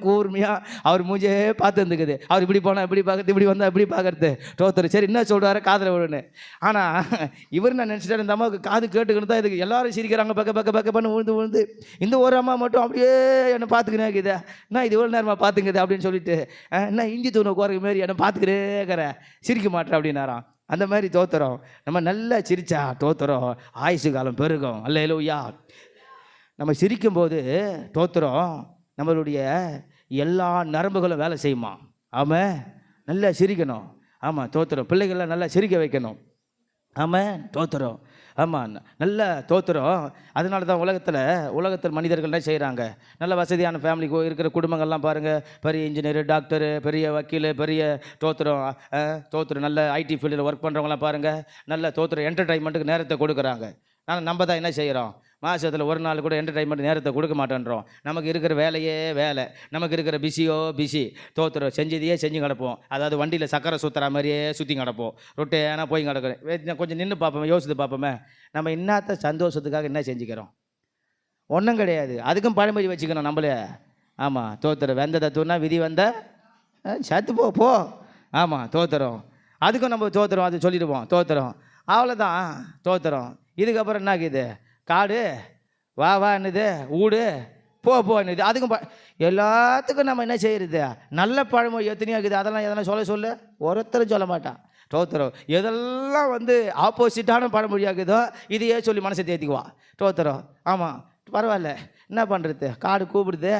கூர்மையாக அவர் மூஞ்சே பார்த்து இருந்துக்குது. அவர் இப்படி போனால் இப்படி பார்க்குறது, இப்படி வந்தால் இப்படி பார்க்குறது. தோத்திரம், சரி என்ன சொல்கிறாரு காதில் விழுன்னு. ஆனால் இவர் நான் நினச்சிட்டாரு, இந்த அம்மாவுக்கு காது கேட்டுக்கிட்டு தான் இதுக்கு எல்லாரும் சிரிக்கிறாங்க, பக்க பண்ணு விழுந்து இந்த ஒரு அம்மா மட்டும் அப்படியே என்னை பார்த்துக்கினே இருக்குது. நான் இது எவ்வளோ நேரமாக பார்த்துக்குது அப்படின்னு சொல்லிட்டு என்ன இஞ்சி தூணு குரங்கு மாரி என்னை பார்த்துக்கிறேங்கிற சிரிக்க மாட்டேன் அப்படின்னாராம். அந்த மாதிரி தோத்திரம் நம்ம நல்லா சிரிச்சா தோத்திரம் ஆயுசு காலம் பெருகும். அல்லேலூயா. நம்ம சிரிக்கும்போது தோத்திரம் நம்மளுடைய எல்லா நரம்புகளும் வேலை செய்யுமா. ஆமாம், நல்லா சிரிக்கணும். ஆமாம், தோத்திரம் பிள்ளைகள்லாம் நல்லா சிரிக்க வைக்கணும். ஆமாம், தோத்திரம், ஆமாம், நல்ல தோத்திரம். அதனால தான் உலகத்தில் மனிதர்கள் என்ன செய்கிறாங்க, நல்ல வசதியான ஃபேமிலிக்கு இருக்கிற குடும்பங்கள்லாம் பாருங்கள், பெரிய இன்ஜினியர், டாக்டரு, பெரிய வக்கீல், பெரிய தோத்திரம் நல்ல ஐடி ஃபீல்டில் ஒர்க் பண்ணுறவங்களாம் பாருங்கள், நல்ல தோத்திரம் என்டர்டைன்மெண்ட்டுக்கு நேரத்தை கொடுக்குறாங்க. ஆனால் நம்ம தான் என்ன செய்கிறோம், மாதத்தில் ஒரு நாள் கூட என்டர்டைன்மெண்ட் நேரத்தை கொடுக்க மாட்டேன்றோம். நமக்கு இருக்கிற வேலையே வேலை, நமக்கு இருக்கிற பிஸி. தோத்திரம் செஞ்சதையே செஞ்சு கிடப்போம். அதாவது வண்டியில் சக்கரை சுற்றுற மாதிரியே சுற்றி கிடப்போம், ரொட்டேனா போய் கிடக்கிறேன். கொஞ்சம் நின்று பார்ப்போமே, யோசித்து பார்ப்போமே, நம்ம இன்னத்த சந்தோஷத்துக்காக என்ன செஞ்சுக்கிறோம்? ஒன்றும் கிடையாது. அதுக்கும் பழமொழி வச்சுக்கணும் நம்மளே. ஆமாம், தோத்திரம் வெந்ததை தூணா விதி வந்த சத்து போ. ஆமாம், தோத்திரம் அதுக்கும் நம்ம தோத்திரம் அது சொல்லிடுவோம். தோத்திரம் அவ்வளோதான். தோத்திரம் இதுக்கப்புறம் என்ன ஆகுது, காடு வா என்னது, ஊடு போன்னுது. அதுக்கும் எல்லாத்துக்கும் நம்ம என்ன செய்யறது, நல்ல பழமொழி எத்தனையோ இருக்குது. அதெல்லாம் எதனா சொல்ல ஒருத்தரும் சொல்ல மாட்டான். தோத்திரம். எதெல்லாம் வந்து ஆப்போசிட்டான பழமொழியாகுதோ இதையே சொல்லி மனசை தேத்திக்குவா. தோத்திரம். ஆமாம், பரவாயில்ல, என்ன பண்ணுறது, காடு கூப்பிடுது,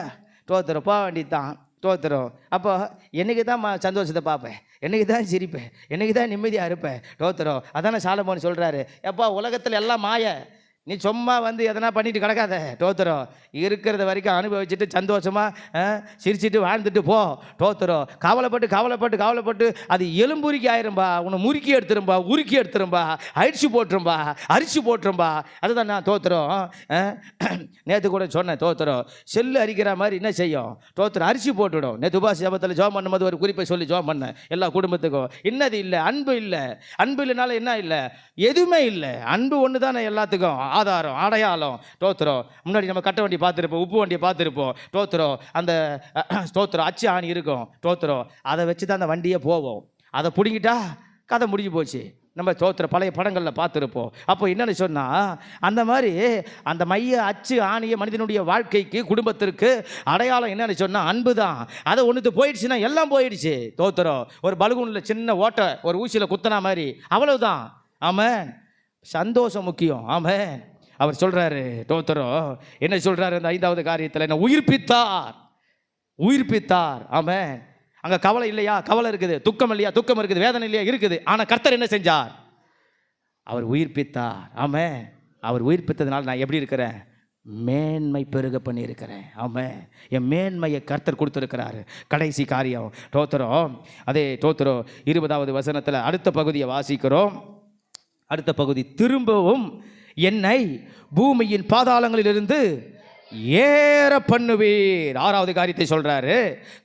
தோத்திரம், போக வேண்டியது தான். தோத்திரம். அப்போ என்றைக்கு தான் சந்தோஷத்தை பார்ப்பேன், என்றைக்கு தான் சிரிப்பேன், என்றைக்கு தான் நிம்மதியாக இருப்பேன். தோத்திரம். அதானே சாலமோன் சொல்கிறாரு, எப்பா உலகத்தில் எல்லாம் மாய, நீ சும்மா வந்து எதனா பண்ணிட்டு கிடக்காத. தோத்திரம். இருக்கிறத வரைக்கும் அனுபவிச்சுட்டு சந்தோஷமாக சிரிச்சுட்டு வாழ்ந்துட்டு போ. தோத்திரம். கவலைப்பட்டு அது எலும்புருக்கி ஆயிரும்பா, உன்னை முறுக்கி எடுத்துரும்பா, உருக்கி எடுத்துரும்பா, அரிசி போட்டுரும்பா. அதுதான் நான் தோத்திரம். நேற்று கூட சொன்னேன், தோத்திரம் செல்லு அரிக்கிற மாதிரி என்ன செய்யும், தோத்திரம் அரிசி போட்டுவிடும். நேற்று உபாசி ஜபத்தில் ஜோம் பண்ணும்போது ஒரு குறிப்பை சொல்லி ஜோம் பண்ணேன் எல்லா குடும்பத்துக்கும். என்னது இல்லை, அன்பு இல்லைனால என்ன இல்லை, எதுவுமே இல்லை. அன்பு ஒன்று தானே எல்லாத்துக்கும் ஆதாரம், அடையாளம். தோத்திரம். முன்னாடி நம்ம கட்ட வண்டி பார்த்துருப்போம், உப்பு வண்டியை பார்த்துருப்போம். தோத்திரம். அந்த தோத்திரம் அச்சு ஆணி இருக்கும். தோத்திரம். அதை வச்சு தான் அந்த வண்டியே போவோம். அதை பிடிங்கிட்டா கதை முடிஞ்சு போச்சு. நம்ம தோத்திரம் பழைய படங்களில் பார்த்துருப்போம். அப்போ என்னென்னு சொன்னால், அந்த மாதிரி அந்த மைய அச்சு ஆணிய மனிதனுடைய வாழ்க்கைக்கு, குடும்பத்திற்கு அடையாளம் என்னென்னு சொன்னால் அன்பு தான். அதை ஒன்றுத்து போயிடுச்சுன்னா எல்லாம் போயிடுச்சு. தோத்திரம். ஒரு பலூனில் சின்ன ஓட்டை ஒரு ஊசியில் குத்தினா மாதிரி, அவ்வளவுதான். ஆமாம், சந்தோஷம் முக்கியம். ஆமாம். அவர் சொல்கிறாரு, தோத்திரம் என்ன சொல்கிறாரு அந்த 5வது காரியத்தில், என்ன உயிர்ப்பித்தார். ஆமாம். அங்கே கவலை இல்லையா, கவலை இருக்குது. துக்கம் இல்லையா, துக்கம் இருக்குது. வேதனை இல்லையா, இருக்குது. ஆனால் கர்த்தர் என்ன செஞ்சார், அவர் உயிர்ப்பித்தார். ஆமாம். அவர் உயிர்ப்பித்ததுனால நான் எப்படி இருக்கிறேன், மேன்மை பெருக பண்ணியிருக்கிறேன். ஆமாம். என் மேன்மையை கர்த்தர் கொடுத்துருக்கிறாரு. கடைசி காரியம் தோத்திரம். அதே தோத்திரம் 20வது வசனத்தில் அடுத்த பகுதியை வாசிக்கிறோம். அடுத்த பகுதி, திரும்பவும் என்னை பூமியின் பாதாளங்களிலிருந்து ஏற பண்ணுவீர். 6வது காரியத்தை சொல்றாரு,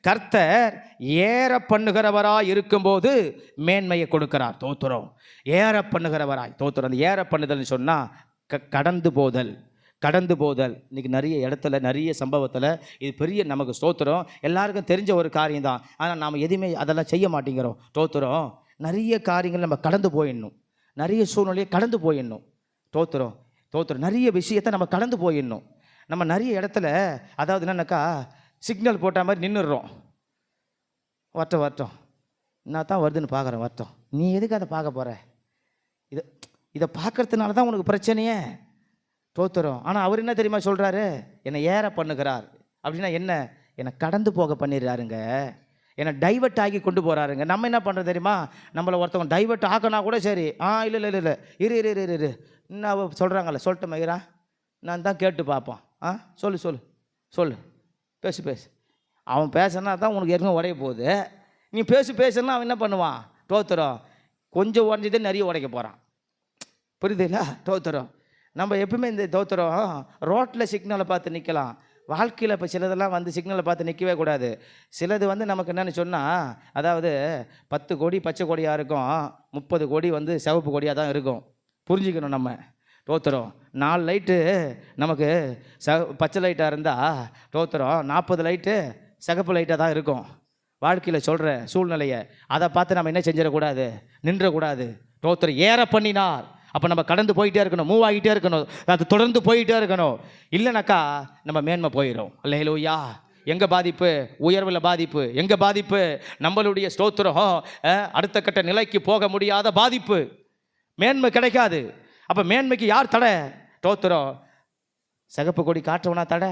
கர்த்தர் ஏற பண்ணுகிறவராய் இருக்கும்போது மேன்மையை கொடுக்கிறார். தோத்திரம். ஏற பண்ணுகிறவராய். தோத்திரம். அந்த ஏற பண்ணுதல்னு சொன்னால் கடந்து போதல். இன்னைக்கு நிறைய இடத்துல, நிறைய சம்பவத்தில் இது பெரிய நமக்கு ஸ்தோத்திரம் எல்லாருக்கும் தெரிஞ்ச ஒரு காரியம் தான். ஆனால் நாம் எதுவுமே அதெல்லாம் செய்ய மாட்டேங்கிறோம். தோத்திரம். நிறைய காரியங்கள் நம்ம கடந்து போயிடணும், நிறைய சூழ்நிலையை கடந்து போயிடணும். தோத்திரம். நிறைய விஷயத்தை நம்ம கடந்து போயிடணும். நம்ம நிறைய இடத்துல அதாவது என்னன்னாக்கா, சிக்னல் போட்ட மாதிரி நின்றுடுறோம். வரட்டும் நான் தான் வருதுன்னு பார்க்குறேன், வரட்டும். நீ எதுக்கு அதை பார்க்க போகிற, இதை பார்க்கறதுனால தான் உனக்கு பிரச்சனையே. தோத்திரம். ஆனால் அவர் என்ன தெரியுமா சொல்கிறாரு, என்னை ஏற பண்ணுகிறார். அப்படின்னா என்ன, என்னை கடந்து போக பண்ணிடுறாருங்க, என்னை டைவர்ட் ஆகி கொண்டு போகிறாருங்க. நம்ம என்ன பண்ணுறது தெரியுமா, நம்மளை ஒருத்தவங்க டைவர்ட் ஆக்கினா கூட சரி, இல்லை இரு என்ன சொல்கிறாங்கல்ல, சொல்லிட்டு மகிரா, நான் தான் கேட்டு பார்ப்போம். சொல்லு பேசு. அவன் பேசுனா தான் உனக்கு ஏற்கனவே உடைய போகுது. நீ பேசுனா அவன் என்ன பண்ணுவான், தோத்திரம், கொஞ்சம் உடஞ்சதே நிறைய உடைக்க போகிறான். புரியுதுங்களா? தோத்திரம். நம்ம எப்பவுமே இந்த தோத்திரம் ரோட்டில் சிக்னலை பார்த்து நிற்கலாம். வாழ்க்கையில் இப்போ சிலதெல்லாம் வந்து சிக்னலை பார்த்து நிற்கவே கூடாது. சிலது வந்து நமக்கு என்னென்னு சொன்னால், அதாவது 10 கோடி பச்சை கொடியாக இருக்கும், 30 கோடி வந்து சிவப்பு கொடியாக தான் இருக்கும். புரிஞ்சுக்கணும் நம்ம. தோத்திரம். 4 லைட்டு நமக்கு பச்சை லைட்டாக இருந்தால் தோத்திரம் 40 லைட்டு சிகப்பு லைட்டாக தான் இருக்கும். வாழ்க்கையில் சொல்கிற சூழ்நிலையை அதை பார்த்து நம்ம என்ன செஞ்சிடக்கூடாது, நின்றக்கூடாது. தோத்திரம். ஏற பண்ணினார். அப்போ நம்ம கடந்து போயிட்டே இருக்கணும், மூவ் ஆகிட்டே இருக்கணும், அது தொடர்ந்து போயிட்டே இருக்கணும். இல்லைனாக்கா நம்ம மேன்மை போயிடும். அல்லேலூயா. எங்கே பாதிப்பு, உயர்வில் பாதிப்பு. எங்கே பாதிப்பு, நம்மளுடைய ஸ்தோத்திரம் அடுத்த கட்ட நிலைக்கு போக முடியாத பாதிப்பு. மேன்மை கிடைக்காது. அப்போ மேன்மைக்கு யார் தடை, தோத்திரம். சிகப்பு கொடி காட்டுறவனா தடை,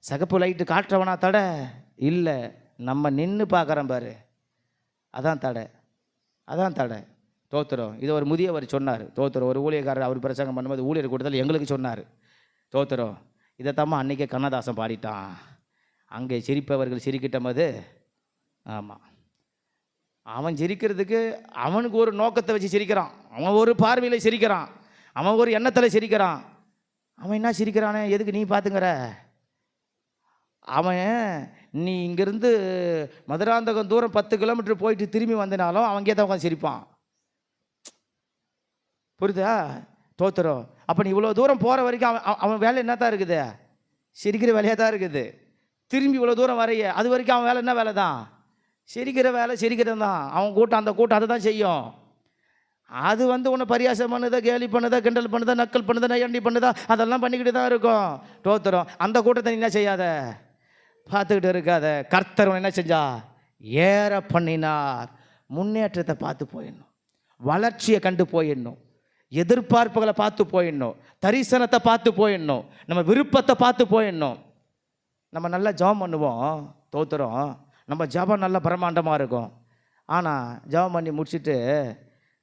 சிகப்பு லைட்டு காட்டுறவனா தடை இல்லை, நம்ம நின்று பார்க்குறோம் பாரு, அதான் தடை. தோத்திரம். இதை ஒரு முதியவர் சொன்னார். தோத்திரம். ஒரு ஊழியக்காரர் அவர் பிரசங்கம் பண்ணும்போது ஊழியர் கூட்டத்தில் எங்களுக்கு சொன்னார். தோத்திரம். இதைத்தாம்மா அன்றைக்கே கண்ணதாசன் பாடிட்டான். அங்கே சிரிப்பவர்கள் சிரிக்கிட்டம்போது, ஆமாம், அவன் சிரிக்கிறதுக்கு அவனுக்கு ஒரு நோக்கத்தை வச்சு சிரிக்கிறான், அவன் ஒரு பார்வையில் சிரிக்கிறான், அவன் ஒரு எண்ணத்தில் சிரிக்கிறான். அவன் என்ன சிரிக்கிறானே, எதுக்கு நீ பார்த்துங்கிற, அவன் நீ இங்கேருந்து மதுராந்தகம் தூரம் 10 கிலோமீட்டர் போயிட்டு திரும்பி வந்தனாலும் அவங்கே தான் உட்காந்து சிரிப்பான். புரியுதா? தோத்திரம். அப்போ நீ இவ்வளோ தூரம் போகிற வரைக்கும் அவன் வேலை என்ன தான் இருக்குது, சிரிக்கிற வேலையாக தான் இருக்குது. திரும்பி இவ்வளோ தூரம் வரைய அது வரைக்கும் அவன் வேலை என்ன வேலை தான், சிரிக்கிற வேலை, சிரிக்கிறது தான். அவன் கூட்டம், அந்த கூட்டம் அதை தான் செய்யும். அது வந்து உன்னை பரியாசம் பண்ணுதா, கேலி பண்ணுதா, கிண்டல் பண்ணுதா, நக்கல் பண்ணுதா, நையாண்டி பண்ணுதா, அதெல்லாம் பண்ணிக்கிட்டு தான் இருக்கும். தோத்திரம். அந்த கூட்டத்தை நீ என்ன செய்யாத, பார்த்துக்கிட்டு இருக்காத. கர்த்தர் என்ன செஞ்சா, ஏற பண்ணினார், முன்னேற்றத்தை பார்த்து போயிடணும், வளர்ச்சியை கண்டு போயிடணும், எதிர்பார்ப்புகளை பார்த்து போயிடணும், தரிசனத்தை பார்த்து போயிடணும், நம்ம விருப்பத்தை பார்த்து போயிடணும். நம்ம நல்லா ஜெபம் பண்ணுவோம், தோத்துறோம், நம்ம ஜெபம் நல்லா பிரம்மாண்டமாக இருக்கும். ஆனால் ஜெபம் பண்ணி முடிச்சுட்டு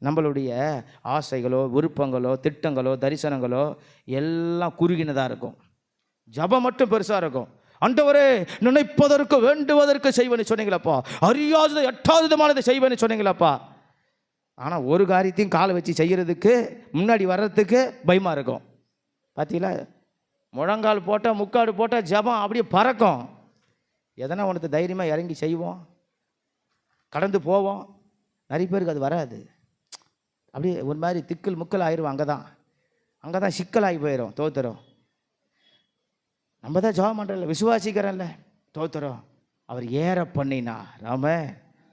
நம்மளுடைய ஆசைகளோ விருப்பங்களோ திட்டங்களோ தரிசனங்களோ எல்லாம் குறுகினதாக இருக்கும். ஜெபம் மட்டும் பெருசாக இருக்கும். ஆண்டவரே, நினைப்பதற்கு வேண்டுவதற்கு செய்வேன்னு சொன்னீங்களப்பா, அறியாததை எட்டாததுமானதை செய்வேன்னு சொன்னீங்களப்பா. ஆனால் ஒரு காரியத்தையும் காலை வச்சு செய்கிறதுக்கு முன்னாடி வர்றதுக்கு பயமாக இருக்கும். பார்த்தீங்களா, முழங்கால் போட்டால் முக்காடு போட்டால் ஜெபம் அப்படியே பறக்கும். எதனா ஒன்று தைரியமாக இறங்கி செய்வோம், கடந்து போவோம். நிறைய பேருக்கு அது வராது. அப்படியே ஒரு மாதிரி திக்கில் முக்கல் ஆயிடுவோம். அங்கே தான் சிக்கலாகி போயிடும். தோத்துறோம். நம்ம தான் ஜெபம் பண்ணுறல, விசுவாசிக்கிறோம்ல, தோத்துறோம். அவர் ஏற பண்ணினார், நாம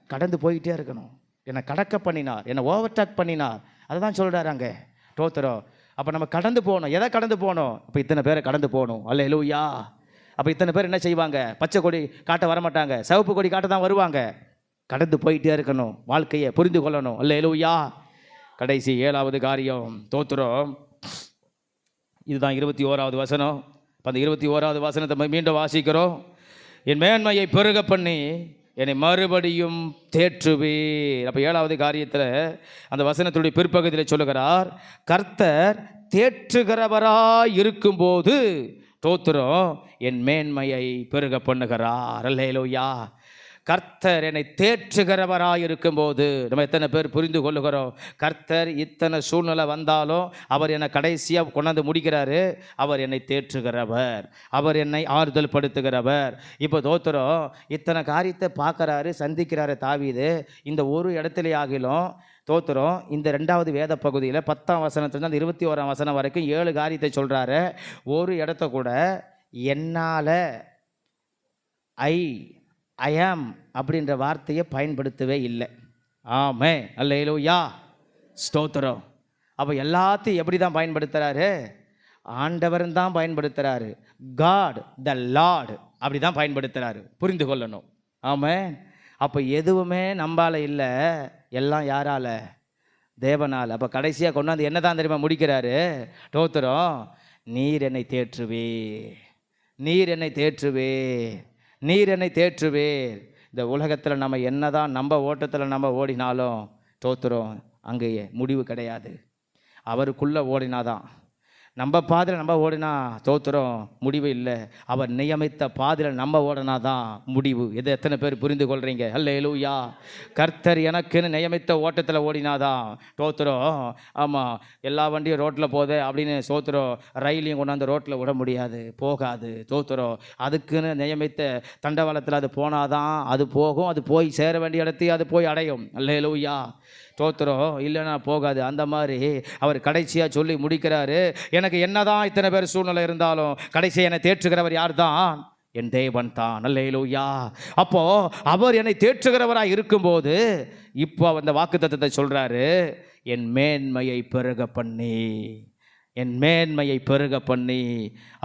கடந்து போய்கிட்டே இருக்கணும். என்னை கடக்க பண்ணினார், என்னை ஓவர்டேக் பண்ணினார், அதை தான் சொல்கிறாரு அங்கே. தோத்துறோம். அப்போ நம்ம கடந்து போகணும். எதை கடந்து போகணும்? அப்போ இத்தனை பேரை கடந்து போகணும். அல்லேலூயா. அப்போ இத்தனை பேர் என்ன செய்வாங்க? பச்சை கொடி காட்ட வரமாட்டாங்க, சிவப்பு கொடி காட்ட தான் வருவாங்க. கடந்து போயிட்டே இருக்கணும், வாழ்க்கையை புரிந்து கொள்ளணும். அல்லேலூயா. கடைசி 7வது காரியம், தோத்துறோம். இதுதான் 21வது வசனம். அந்த 21வது வசனத்தை மீண்டும் வாசிக்கிறோம். என் மேன்மையை பெருக பண்ணி என்னை மறுபடியும் தேற்றுவீர். அப்போ 7வது காரியத்தில் அந்த வசனத்துடைய பிற்பகுதியில் சொல்லுகிறார், கர்த்தர் தேற்றுகிறவராய் இருக்கும்போது தோத்துறோம் என் மேன்மையை பெருக பண்ணுகிறார். அல்லேலூயா. கர்த்தர் என்னை தேற்றுகிறவராக இருக்கும்போது நம்ம எத்தனை பேர் புரிந்து கொள்ளுகிறோம்? கர்த்தர் இத்தனை சூழ்நிலை வந்தாலும் அவர் என்னை கடைசியாக கொண்டாந்து முடிக்கிறாரு. அவர் என்னை தேற்றுகிறவர், அவர் என்னை ஆறுதல் படுத்துகிறவர். இப்போ தோத்துறோம் இத்தனை காரியத்தை பார்க்குறாரு, சந்திக்கிறாரு தாவீது. இந்த ஒரு இடத்துல ஆகிலும் தோத்துறோம் இந்த 2வது வேத பகுதியில் 10ஆம் வசனத்துலேருந்து 21ஆம் வசனம் வரைக்கும் 7 காரியத்தை சொல்கிறாரு. ஒரு இடத்த கூட என்னால் ஐ ஆம் அப்படின்ற வார்த்தையை பயன்படுத்தவே இல்லை. ஆமே, அல்லேலூயா, ஸ்தோத்திரம். அப்போ எல்லாத்தையும் எப்படி தான் பயன்படுத்துகிறாரு? ஆண்டவரும் தான் பயன்படுத்துகிறாரு. காட் த லார்ட் அப்படி தான் பயன்படுத்துகிறாரு. புரிந்து கொள்ளணும். ஆமே. அப்போ எதுவுமே நம்பால இல்லை, எல்லாம் யாரால? தேவனால். அப்போ கடைசியாக கொண்டாந்து என்ன தான் தெரியுமா முடிக்கிறாரு? ஸ்தோத்திரம். நீர் என்னை தேற்றுவே, நீர் என்னை தேற்றுவே, நீர் என்னை தேற்றுவேர். இந்த உலகத்தில் நம்ம என்ன தான் நம்ம ஓட்டத்தில் நம்ம ஓடினாலும் தோத்துறோம், அங்கே முடிவு கிடையாது. அவருக்குள்ளே ஓடினாதான். நம்ம பாதையில் நம்ம ஓடினா தோத்துறோம், முடிவு இல்லை. அவர் நியமித்த பாதையில் நம்ம ஓடினா தான் முடிவு. இதை எத்தனை பேர் புரிந்து கொள்கிறீங்க? அல்லேலூயா. கர்த்தர் எனக்குன்னு நியமித்த ஓட்டத்தில் ஓடினாதான் தோத்துறோம். ஆமாம், எல்லா வண்டியும் ரோட்டில் போதே அப்படின்னு சோத்துறோம். ரயிலையும் கொண்டாந்து ரோட்டில் விட முடியாது, போகாது. தோத்துறோம். அதுக்குன்னு நியமித்த தண்டவாளத்தில் அது போனாதான் அது போகும், அது போய் சேர வேண்டிய இடத்தையும் அது போய் அடையும். அல்லேலூயா. தோத்துறோம், இல்லைன்னா போகாது. அந்த மாதிரி அவர் கடைசியாக சொல்லி முடிக்கிறாரு, எனக்கு என்னதான் இத்தனை பேர் சூழ்நிலை இருந்தாலும் கடைசியாக என்னை தேற்றுகிறவர் யார் தான்? என் தேவன் தான். அல்லேலூயா. அப்போ அவர் என்னை தேற்றுகிறவராக இருக்கும்போது இப்போ அந்த வாக்குத்தத்தத்தை சொல்றாரு, என் மேன்மையை பெருக பண்ணி, என் மேன்மையை பெருக பண்ணி.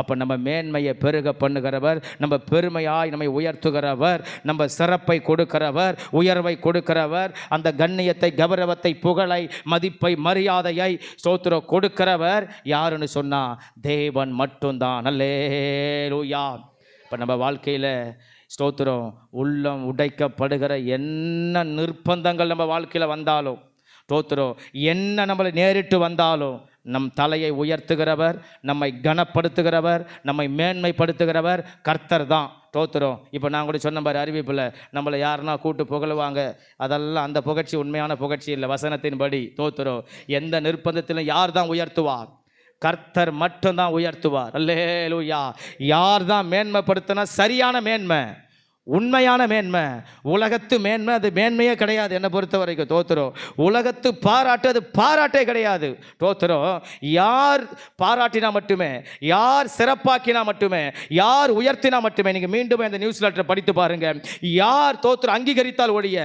அப்போ நம்ம மேன்மையை பெருக பண்ணுகிறவர், நம்ம பெருமையாய் நம்மை உயர்த்துகிறவர், நம்ம சிறப்பை கொடுக்கிறவர், உயர்வை கொடுக்கிறவர், அந்த கண்ணியத்தை கௌரவத்தை புகழை மதிப்பை மரியாதையை ஸ்தோத்திரம் கொடுக்கிறவர் யாருன்னு சொன்னால் தேவன் மட்டும்தான். அல்லேலூயா. இப்போ நம்ம வாழ்க்கையில் ஸ்தோத்திரம் உள்ளம் உடைக்கப்படுகிற என்ன நிர்பந்தங்கள் நம்ம வாழ்க்கையில் வந்தாலும் ஸ்தோத்திரம், என்ன நம்மளை நேரிட்டு வந்தாலும் நம் தலையை உயர்த்துகிறவர், நம்மை கனப்படுத்துகிறவர், நம்மை மேன்மைப்படுத்துகிறவர் கர்த்தர் தான். தோத்துறோம். இப்போ நான் கூட சொன்ன மாதிரி அறிவிப்பில் நம்மளை யாருன்னா கூட்டு புகழுவாங்க, அதெல்லாம் அந்த புகழ்ச்சி உண்மையான புகழ்ச்சி இல்லை. வசனத்தின்படி தோத்துறோம். எந்த நிர்பந்தத்திலும் யார் தான் உயர்த்துவார்? கர்த்தர் மட்டும்தான் உயர்த்துவார். அல்லேலூயா. யார் தான் மேன்மைப்படுத்தினா சரியான மேன்மை, உண்மையான மேன்மை. உலகத்து மேன்மை அது மேன்மையே கிடையாது என்னை பொறுத்த வரைக்கும். தோத்துறோம். உலகத்து பாராட்டு அது பாராட்டே கிடையாது. தோத்துறோம். யார் பாராட்டினா மட்டுமே, யார் சிறப்பாக்கினா மட்டுமே, யார் உயர்த்தினா மட்டுமே. நீங்கள் மீண்டும் இந்த நியூஸ் லெட்டரை படித்து பாருங்க. யார் தோத்துறோம் அங்கீகரித்தால் ஒழிய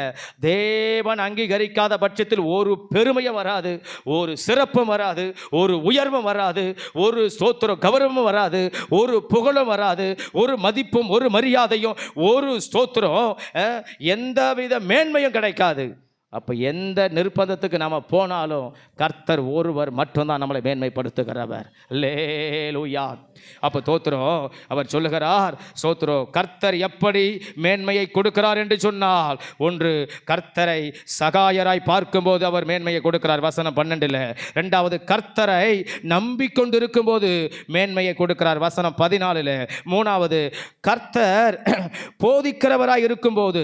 தேவன் அங்கீகரிக்காத பட்சத்தில் ஒரு பெருமையும் வராது, ஒரு சிறப்பும் வராது, ஒரு உயர்வும் வராது, ஒரு ஸ்தோத்திரம் கௌரவமும் வராது, ஒரு புகழும் வராது, ஒரு மதிப்பும் ஒரு மரியாதையும் ஒரு ஸ்தோத்திரம் எந்தவித மேன்மையும் கிடைக்காது. அப்போ எந்த நிர்பந்தத்துக்கு நாம் போனாலும் கர்த்தர் ஒருவர் மட்டும்தான் நம்மளை மேன்மைப்படுத்துகிறவர். அல்லேலூயா. அப்போ தோத்திரம் அவர் சொல்லுகிறார், சோத்திரம் கர்த்தர் எப்படி மேன்மையை கொடுக்கிறார் என்று சொன்னால், ஒன்று கர்த்தரை சகாயராய் பார்க்கும்போது அவர் மேன்மையை கொடுக்கிறார், வசனம் 12. ரெண்டாவது கர்த்தரை நம்பிக்கொண்டிருக்கும் போது மேன்மையை கொடுக்கிறார், வசனம் 14. மூணாவது கர்த்தர் போதிக்கிறவராய் இருக்கும்போது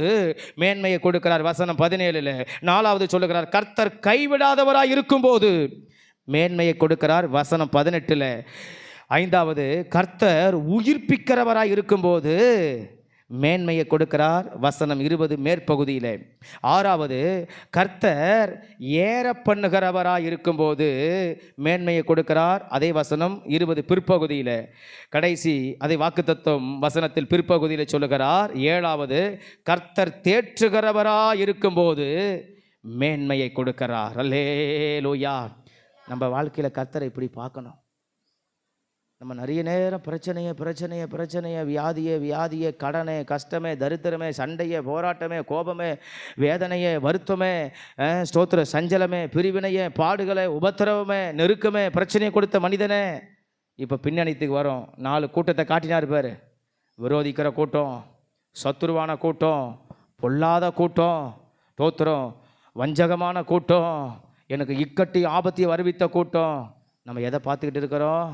மேன்மையை கொடுக்கிறார், வசனம் 17. நாலாவது சொல்லுகிறார் கர்த்தர் கைவிடாதவராய் இருக்கும்போது மேன்மையை கொடுக்கிறார், வசனம் 18. ஐந்தாவது கர்த்தர் உயிர்ப்பிக்கிறவராய் இருக்கும்போது மேன்மையை கொடுக்கிறார், வசனம் 20 மேற்பகுதியில். ஆறாவது கர்த்தர் ஏற பண்ணுகிறவராய் இருக்கும்போது மேன்மையை கொடுக்கிறார், அதே வசனம் 20 பிற்பகுதியில். கடைசி அதை வாக்குத்தத்தம் வசனத்தில் பிற்பகுதியில் சொல்லுகிறார். ஏழாவது கர்த்தர் தேற்றுகிறவராய் இருக்கும்போது மேன்மையை கொடுக்கிறார். அல்லேலூயா. நம்ம வாழ்க்கையில் கர்த்தரை இப்படி பார்க்கணும். நம்ம நிறைய நேரம் பிரச்சனையை வியாதியை கடனை கஷ்டமே தரித்திரமே சண்டையே போராட்டமே கோபமே வேதனையே வருத்தமே ஸ்தோத்திர சஞ்சலமே பிரிவினையே பாடுகளை உபத்திரவமே நெருக்கமே பிரச்சனையை கொடுத்த மனிதனே இப்போ பின்னணித்துக்கு வரும். 4 கூட்டத்தை காட்டினார் பேர். விரோதிக்கிற கூட்டம், சத்துருவான கூட்டம், பொல்லாத கூட்டம், ஸ்தோத்திரம் வஞ்சகமான கூட்டம், எனக்கு இக்கட்டி ஆபத்தை வருவித்த கூட்டம். நம்ம எதை பார்த்துக்கிட்டு இருக்கிறோம்?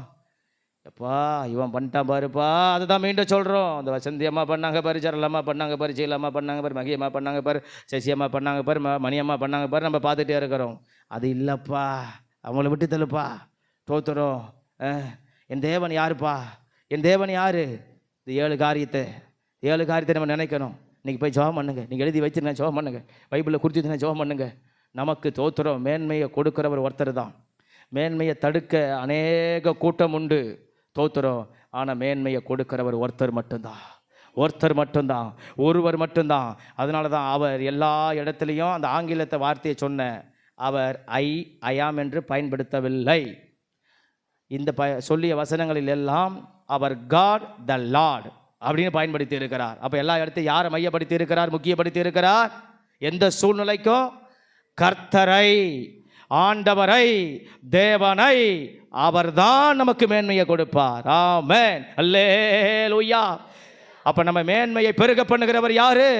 எப்பா இவன் பண்ணிட்டான் பாருப்பா, அதுதான் மீண்டும் சொல்கிறோம். அந்த வசந்தி அம்மா பண்ணாங்க பாரு, சரளம்மா பண்ணாங்க பாரு, சீலம்மா பண்ணாங்க பாரு, மகியம்மா பண்ணாங்க பாரு, சசியம்மா பண்ணாங்க பாரு, மணியம்மா பண்ணாங்க பாரு, நம்ம பார்த்துட்டே இருக்கிறோம். அது இல்லைப்பா, அவங்கள விட்டு தள்ளுப்பா. தோத்துறோம். என் தேவன் யாருப்பா? என் தேவன் யார்? இது 7 காரியத்தை நம்ம நினைக்கணும். இன்றைக்கி போய் ஜெபம் பண்ணுங்க. நீங்கள் எழுதி வச்சுருங்க, ஜெபம் பண்ணுங்க. பைபிளில் குறிச்சிருந்தீங்க, ஜெபம் பண்ணுங்க. நமக்கு தோத்துறோம் மேன்மையை கொடுக்குறவர் ஒருத்தர் தான். மேன்மையை தடுக்க அநேக கூட்டம் உண்டு, தோத்துறோம். ஆனால் மேன்மையை கொடுக்கிறவர் ஒருத்தர் மட்டும்தான், ஒருவர் மட்டும்தான். அதனால தான் அவர் எல்லா இடத்துலையும் அந்த ஆங்கிலத்தை வார்த்தையை சொன்ன அவர் ஐ ஆம் என்று பயன்படுத்தவில்லை. இந்த சொல்லிய வசனங்களில் எல்லாம் அவர் காட் த லார்ட் அப்படின்னு பயன்படுத்தி இருக்கிறார். அப்போ எல்லா இடத்தையும் யாரை மையப்படுத்தி இருக்கிறார், முக்கியப்படுத்தி இருக்கிறார்? எந்த சூழ்நிலைக்கும் கர்த்தரை, ஆண்டவரை, தேவனை, அவர்தான் நமக்கு மேன்மையை கொடுப்பார். ஆமென், அல்லேலூயா. அப்ப நம்ம மேன்மையை பெருக பண்ணுகிறவர் யாரு?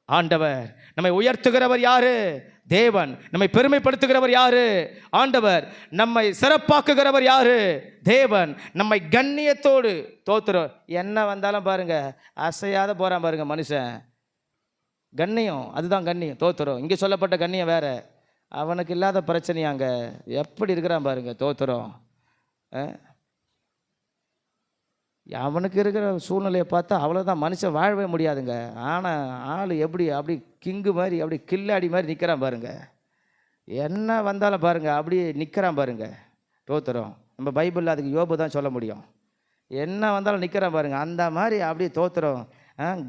ஆண்டவர். நம்மை உயர்த்துகிறவர் யாரு? தேவன். நம்மை பெருமைப்படுத்துகிறவர் யாரு? ஆண்டவர். நம்மை சிறப்பாக்குகிறவர் யாரு? தேவன். நம்மை கண்ணியத்தோடு தோத்துறோம். என்ன வந்தாலும் பாருங்க அசையாத போறான் பாருங்க மனுஷன். கண்ணியம், அதுதான் கண்ணியம். தோத்துறோம். இங்கே சொல்லப்பட்ட கண்ணியம் வேற. அவனுக்கு இல்லாத பிரச்சனையாங்க எப்படி இருக்கிறான் பாருங்க. தோத்துறோம். அவனுக்கு இருக்கிற சூழ்நிலையை பார்த்தா அவ்வளோதான், மனுஷன் வாழவே முடியாதுங்க. ஆனால் ஆள் எப்படி அப்படி கிங்கு மாதிரி அப்படி கில்லாடி மாதிரி நிற்கிறான் பாருங்க. என்ன வந்தாலும் பாருங்க அப்படி நிற்கிறான் பாருங்க. தோத்துறோம். நம்ம பைபிளில் அதுக்கு யோபு தான் சொல்ல முடியும். என்ன வந்தாலும் நிற்கிறான் பாருங்க. அந்த மாதிரி அப்படியே தோத்துறோம்.